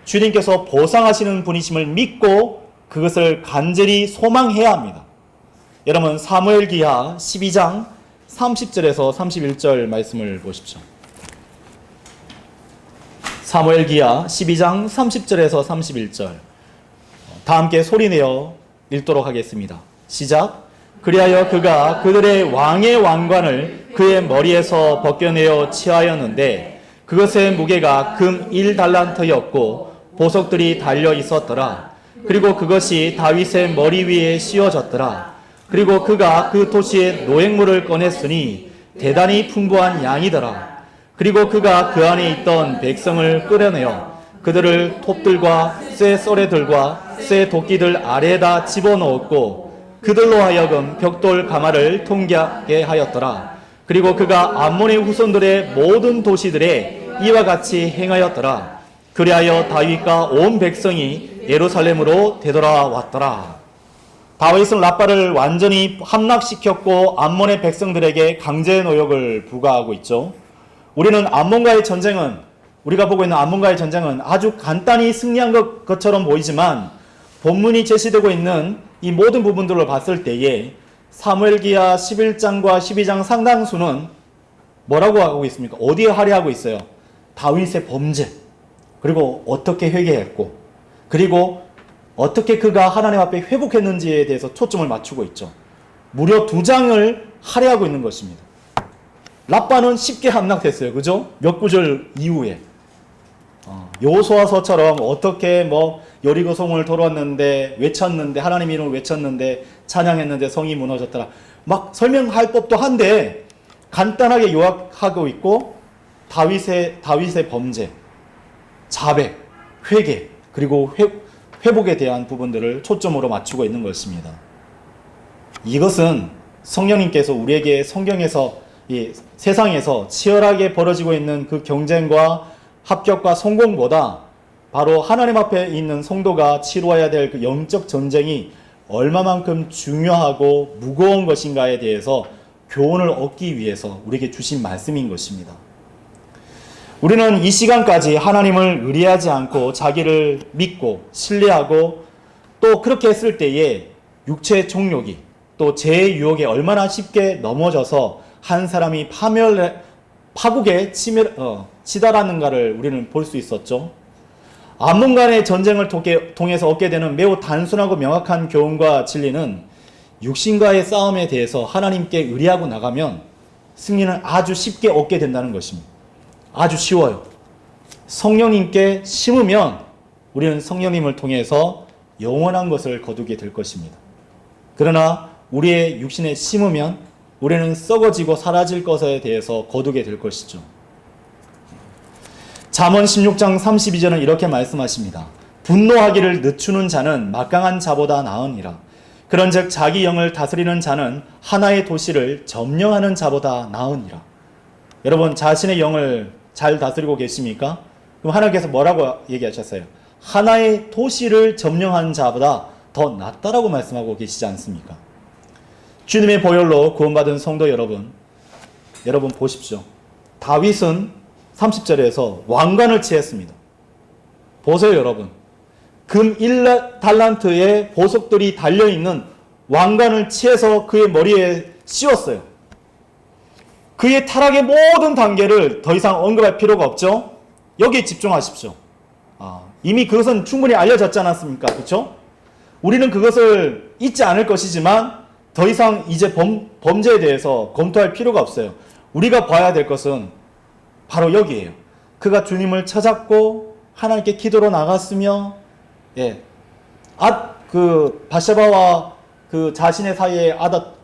주님께서 보상하시는 분이심을 믿고 그것을 간절히 소망해야 합니다. 여러분, 사무엘기하 12장 30절에서 31절 말씀을 보십시오. 사무엘기하 12장 30절에서 31절. 다 함께 소리내어 읽도록 하겠습니다. 시작. 그리하여 그가 그들의 왕의 왕관을 그의 머리에서 벗겨내어 취하였는데 그것의 무게가 금 1달란트였고 보석들이 달려 있었더라. 그리고 그것이 다윗의 머리 위에 씌워졌더라. 그리고 그가 그 도시에 노획물을 꺼냈으니 대단히 풍부한 양이더라. 그리고 그가 그 안에 있던 백성을 끌어내어 그들을 톱들과 쇠 쏘레들과 쇠 도끼들 아래에다 집어넣었고 그들로 하여금 벽돌 가마를 통하게 하였더라. 그리고 그가 암몬의 후손들의 모든 도시들에 이와 같이 행하였더라. 그리하여 다윗과 온 백성이 예루살렘으로 되돌아왔더라. 다윗은 라빠를 완전히 함락시켰고 암몬의 백성들에게 강제 노역을 부과하고 있죠. 우리는 암몬과의 전쟁은, 우리가 보고 있는 암몬과의 전쟁은 아주 간단히 승리한 것처럼 보이지만 본문이 제시되고 있는 이 모든 부분들을 봤을 때에 사무엘기하 11장과 12장 상당수는 뭐라고 하고 있습니까? 어디에 할애하고 있어요? 다윗의 범죄, 그리고 어떻게 회개했고, 그리고 어떻게 그가 하나님 앞에 회복했는지에 대해서 초점을 맞추고 있죠. 무려 2장을 할애하고 있는 것입니다. 라빠는 쉽게 함락됐어요. 그죠? 몇 구절 이후에. 여호수아서처럼 어떻게 여리고성을 돌았는데 외쳤는데 하나님 이름을 외쳤는데 찬양했는데 성이 무너졌더라. 막 설명할 법도 한데 간단하게 요약하고 있고 다윗의 범죄, 자백, 회개, 그리고 회복에 대한 부분들을 초점으로 맞추고 있는 것입니다. 이것은 성령님께서 우리에게 성경에서 이 세상에서 치열하게 벌어지고 있는 그 경쟁과 합격과 성공보다 바로 하나님 앞에 있는 성도가 치루어야 될 그 영적 전쟁이 얼마만큼 중요하고 무거운 것인가에 대해서 교훈을 얻기 위해서 우리에게 주신 말씀인 것입니다. 우리는 이 시간까지 하나님을 의뢰하지 않고 자기를 믿고 신뢰하고 또 그렇게 했을 때에 육체의 종욕이 또 죄의 유혹에 얼마나 쉽게 넘어져서 한 사람이 파국에 치달았는가를 우리는 볼 수 있었죠. 암몬 간의 전쟁을 통해서 얻게 되는 매우 단순하고 명확한 교훈과 진리는 육신과의 싸움에 대해서 하나님께 의뢰하고 나가면 승리는 아주 쉽게 얻게 된다는 것입니다. 아주 쉬워요. 성령님께 심으면 우리는 성령님을 통해서 영원한 것을 거두게 될 것입니다. 그러나 우리의 육신에 심으면 우리는 썩어지고 사라질 것에 대해서 거두게 될 것이죠. 잠언 16장 32절은 이렇게 말씀하십니다. 분노하기를 늦추는 자는 막강한 자보다 나으니라. 그런즉 자기 영을 다스리는 자는 하나의 도시를 점령하는 자보다 나으니라. 여러분, 자신의 영을 잘 다스리고 계십니까? 그럼 하나님께서 뭐라고 얘기하셨어요? 하나의 도시를 점령하는 자보다 더 낫다라고 말씀하고 계시지 않습니까? 주님의 보혈로 구원받은 성도 여러분 보십시오. 다윗은 30절에서 왕관을 취했습니다. 보세요, 여러분. 금 1달란트의 보석들이 달려있는 왕관을 취해서 그의 머리에 씌웠어요. 그의 타락의 모든 단계를 더 이상 언급할 필요가 없죠? 여기에 집중하십시오. 이미 그것은 충분히 알려졌지 않았습니까? 그렇죠? 우리는 그것을 잊지 않을 것이지만 더 이상 이제 범죄에 대해서 검토할 필요가 없어요. 우리가 봐야 될 것은 바로 여기에요. 그가 주님을 찾았고 하나님께 기도로 나갔으며, 그 바세바와 그 자신의 사이에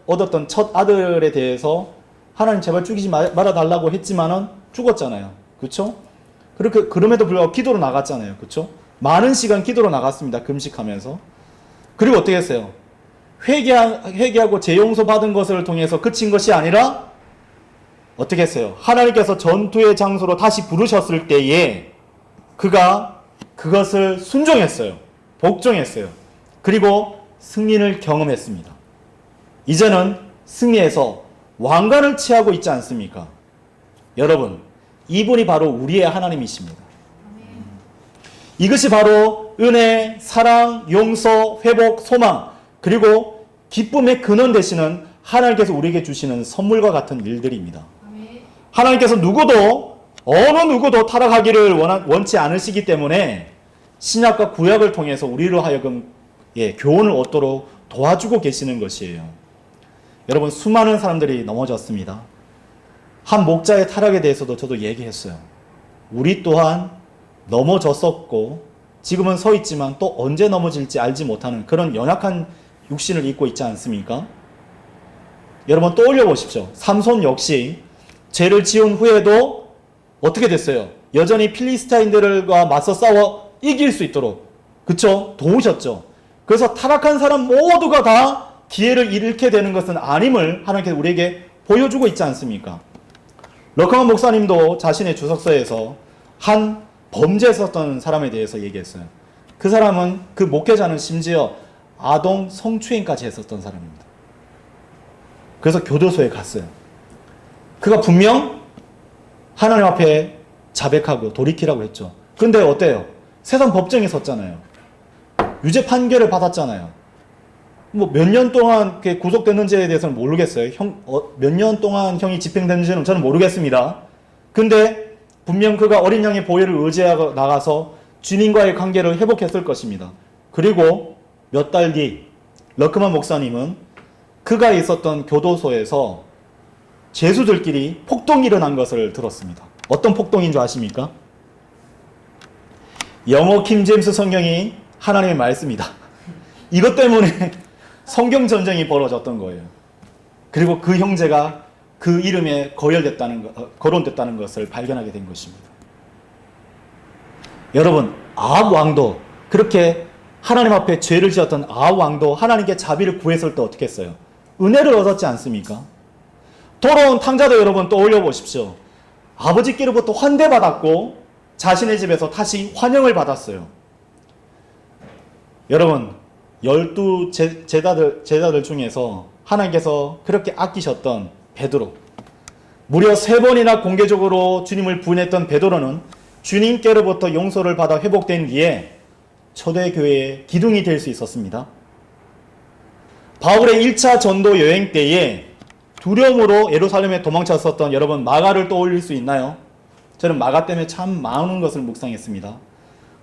얻었던 첫 아들에 대해서 하나님 제발 죽이지 말아달라고 했지만은 죽었잖아요. 그렇죠? 그럼에도 불구하고 기도로 나갔잖아요. 그렇죠? 많은 시간 기도로 나갔습니다. 금식하면서. 그리고 어떻게 했어요? 회개하고 재용서 받은 것을 통해서 그친 것이 아니라 어떻게 했어요? 하나님께서 전투의 장소로 다시 부르셨을 때에 그가 그것을 순종했어요. 복종했어요. 그리고 승리를 경험했습니다. 이제는 승리해서 왕관을 취하고 있지 않습니까? 여러분, 이분이 바로 우리의 하나님이십니다. 이것이 바로 은혜, 사랑, 용서, 회복, 소망, 그리고 기쁨의 근원 되시는 하나님께서 우리에게 주시는 선물과 같은 일들입니다. 하나님께서 어느 누구도 타락하기를 원치 않으시기 때문에 신약과 구약을 통해서 우리로 하여금 교훈을 얻도록 도와주고 계시는 것이에요. 여러분, 수많은 사람들이 넘어졌습니다. 한 목자의 타락에 대해서도 저도 얘기했어요. 우리 또한 넘어졌었고 지금은 서 있지만 또 언제 넘어질지 알지 못하는 그런 연약한 육신을 입고 있지 않습니까? 여러분 떠올려 보십시오. 삼손 역시 죄를 지은 후에도 어떻게 됐어요? 여전히 필리스타인들과 맞서 싸워 이길 수 있도록, 그쵸? 도우셨죠. 그래서 타락한 사람 모두가 다 기회를 잃게 되는 것은 아님을 하나님께서 우리에게 보여주고 있지 않습니까? 러커만 목사님도 자신의 주석서에서 한 범죄했었던 사람에 대해서 얘기했어요. 그 사람은, 그 목회자는 심지어 아동 성추행까지 했었던 사람입니다. 그래서 교도소에 갔어요. 그가 분명 하나님 앞에 자백하고 돌이키라고 했죠. 근데 어때요? 세상 법정에 섰잖아요. 유죄 판결을 받았잖아요. 뭐 몇 년 동안 구속됐는지에 대해서는 모르겠어요. 몇 년 동안 형이 집행됐는지는 저는 모르겠습니다. 근데 분명 그가 어린 양의 보혈을 의지하고 나가서 주님과의 관계를 회복했을 것입니다. 그리고 몇 달 뒤 러크만 목사님은 그가 있었던 교도소에서 죄수들끼리 폭동이 일어난 것을 들었습니다. 어떤 폭동인 줄 아십니까? 영어 킹제임스 성경이 하나님의 말씀이다. 이것 때문에 성경 전쟁이 벌어졌던 거예요. 그리고 그 형제가 그 이름에 거론됐다는 것을 발견하게 된 것입니다. 여러분, 아합 왕도, 그렇게 하나님 앞에 죄를 지었던 아합 왕도 하나님께 자비를 구했을 때 어떻게 했어요? 은혜를 얻었지 않습니까? 돌아온 탕자도 여러분 떠올려 보십시오. 아버지께로부터 환대받았고 자신의 집에서 다시 환영을 받았어요. 여러분, 12 제자들 중에서 하나님께서 그렇게 아끼셨던 베드로, 무려 3번이나 공개적으로 주님을 부인했던 베드로는 주님께로부터 용서를 받아 회복된 뒤에 초대교회의 기둥이 될 수 있었습니다. 바울의 1차 전도 여행 때에 두려움으로 예루살렘에 도망쳤었던 여러분 마가를 떠올릴 수 있나요? 저는 마가 때문에 참 많은 것을 묵상했습니다.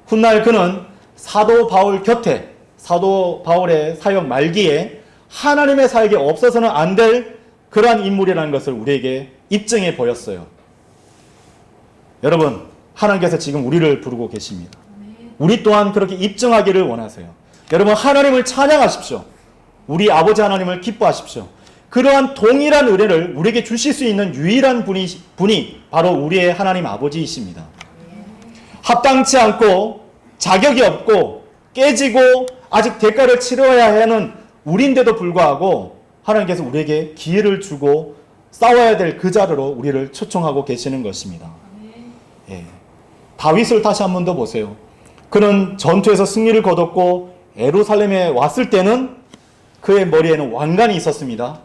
훗날 그는 사도 바울 곁에, 사도 바울의 사역 말기에 하나님의 사역에 없어서는 안 될 그러한 인물이라는 것을 우리에게 입증해 보였어요. 여러분, 하나님께서 지금 우리를 부르고 계십니다. 우리 또한 그렇게 입증하기를 원하세요. 여러분, 하나님을 찬양하십시오. 우리 아버지 하나님을 기뻐하십시오. 그러한 동일한 은혜를 우리에게 주실 수 있는 유일한 분이 바로 우리의 하나님 아버지이십니다. 합당치 않고 자격이 없고 깨지고 아직 대가를 치러야 하는 우리인데도 불구하고 하나님께서 우리에게 기회를 주고 싸워야 될 그 자리로 우리를 초청하고 계시는 것입니다. 예. 다윗을 다시 한 번 더 보세요. 그는 전투에서 승리를 거뒀고 예루살렘에 왔을 때는 그의 머리에는 왕관이 있었습니다.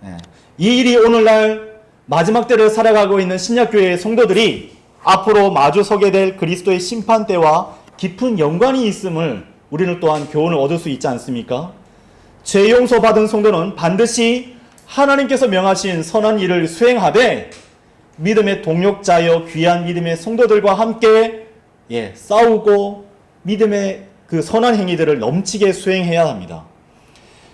예. 이 일이 오늘날 마지막 때를 살아가고 있는 신약교회의 성도들이 앞으로 마주 서게 될 그리스도의 심판 때와 깊은 연관이 있음을 우리는 또한 교훈을 얻을 수 있지 않습니까? 죄 용서 받은 성도는 반드시 하나님께서 명하신 선한 일을 수행하되 믿음의 동력자여 귀한 믿음의 성도들과 함께 싸우고 믿음의 그 선한 행위들을 넘치게 수행해야 합니다.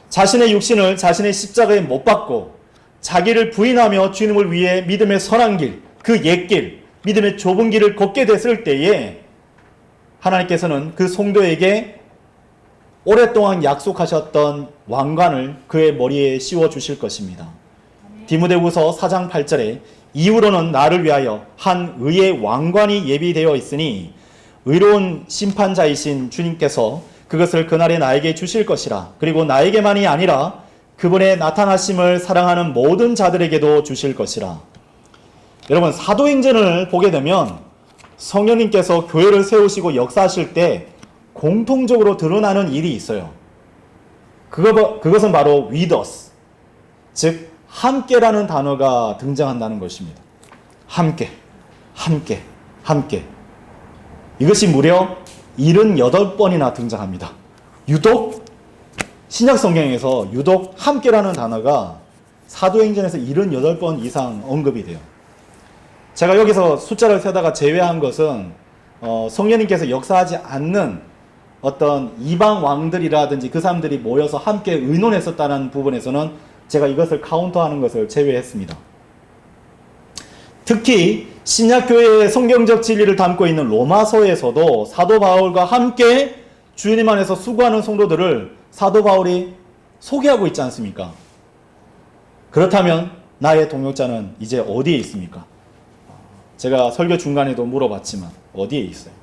자신의 육신을 자신의 십자가에 못 박고 자기를 부인하며 주님을 위해 믿음의 선한 길, 그 옛길, 믿음의 좁은 길을 걷게 됐을 때에 하나님께서는 그 성도에게 오랫동안 약속하셨던 왕관을 그의 머리에 씌워 주실 것입니다. 디모데후서 4장 8절에 이후로는 나를 위하여 한 의의 왕관이 예비되어 있으니 의로운 심판자이신 주님께서 그것을 그날에 나에게 주실 것이라. 그리고 나에게만이 아니라 그분의 나타나심을 사랑하는 모든 자들에게도 주실 것이라. 여러분, 사도행전을 보게 되면 성령님께서 교회를 세우시고 역사하실 때 공통적으로 드러나는 일이 있어요. 그것은 바로 with us, 즉 함께라는 단어가 등장한다는 것입니다. 함께, 함께, 함께. 이것이 무려 78번이나 등장합니다. 유독 신약 성경에서 유독 함께라는 단어가 사도행전에서 78번 이상 언급이 돼요. 제가 여기서 숫자를 세다가 제외한 것은 성령님께서 역사하지 않는 어떤 이방 왕들이라든지 그 사람들이 모여서 함께 의논했었다는 부분에서는 제가 이것을 카운터하는 것을 제외했습니다. 특히 신약교회의 성경적 진리를 담고 있는 로마서에서도 사도 바울과 함께 주님 안에서 수고하는 성도들을 사도 바울이 소개하고 있지 않습니까? 그렇다면 나의 동역자는 이제 어디에 있습니까? 제가 설교 중간에도 물어봤지만 어디에 있어요?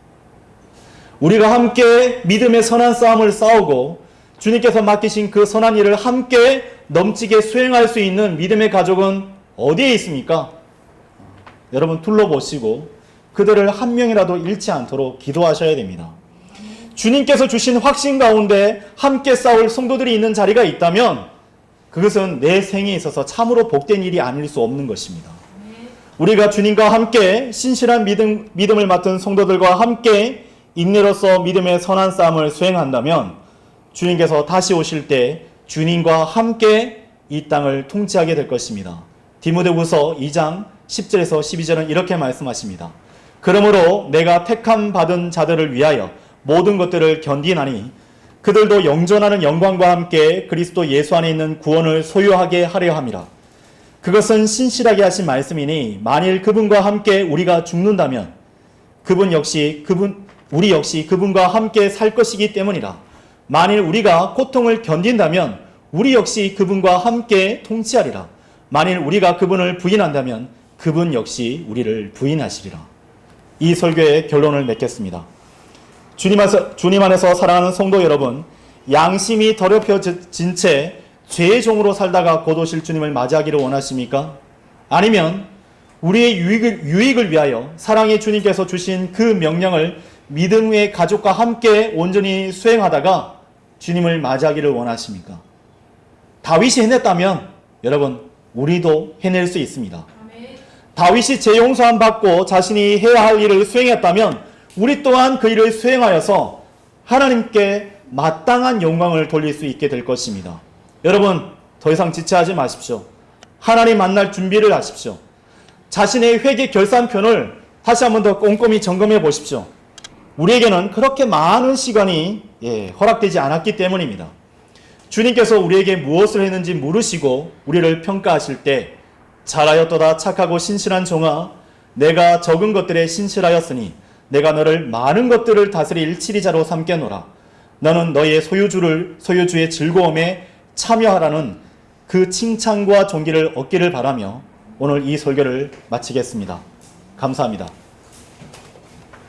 우리가 함께 믿음의 선한 싸움을 싸우고 주님께서 맡기신 그 선한 일을 함께 넘치게 수행할 수 있는 믿음의 가족은 어디에 있습니까? 여러분 둘러보시고 그들을 한 명이라도 잃지 않도록 기도하셔야 됩니다. 주님께서 주신 확신 가운데 함께 싸울 성도들이 있는 자리가 있다면 그것은 내 생에 있어서 참으로 복된 일이 아닐 수 없는 것입니다. 우리가 주님과 함께 신실한 믿음을 맡은 성도들과 함께 인내로서 믿음의 선한 싸움을 수행한다면 주님께서 다시 오실 때 주님과 함께 이 땅을 통치하게 될 것입니다. 디모데후서 2장 10절에서 12절은 이렇게 말씀하십니다. 그러므로 내가 택함 받은 자들을 위하여 모든 것들을 견디나니 그들도 영존하는 영광과 함께 그리스도 예수 안에 있는 구원을 소유하게 하려 함이라. 그것은 신실하게 하신 말씀이니 만일 그분과 함께 우리가 죽는다면 우리 역시 그분과 함께 살 것이기 때문이라. 만일 우리가 고통을 견딘다면 우리 역시 그분과 함께 통치하리라. 만일 우리가 그분을 부인한다면 그분 역시 우리를 부인하시리라. 이 설교의 결론을 맺겠습니다. 주님 안에서 사랑하는 성도 여러분, 양심이 더럽혀진 채 죄의 종으로 살다가 곧 오실 주님을 맞이하기를 원하십니까? 아니면 우리의 유익을 위하여 사랑의 주님께서 주신 그 명령을 믿음의 가족과 함께 온전히 수행하다가 주님을 맞이하기를 원하십니까? 다윗이 해냈다면 여러분 우리도 해낼 수 있습니다. 다윗이 재용서함 받고 자신이 해야 할 일을 수행했다면 우리 또한 그 일을 수행하여서 하나님께 마땅한 영광을 돌릴 수 있게 될 것입니다. 여러분 더 이상 지체하지 마십시오. 하나님 만날 준비를 하십시오. 자신의 회개 결산편을 다시 한번 더 꼼꼼히 점검해 보십시오. 우리에게는 그렇게 많은 시간이 허락되지 않았기 때문입니다. 주님께서 우리에게 무엇을 했는지 물으시고 우리를 평가하실 때 잘하였도다 착하고 신실한 종아, 내가 적은 것들에 신실하였으니 내가 너를 많은 것들을 다스릴 치리자로 삼겠노라. 너는 너의 소유주의 즐거움에 참여하라는 그 칭찬과 존귀를 얻기를 바라며 오늘 이 설교를 마치겠습니다. 감사합니다.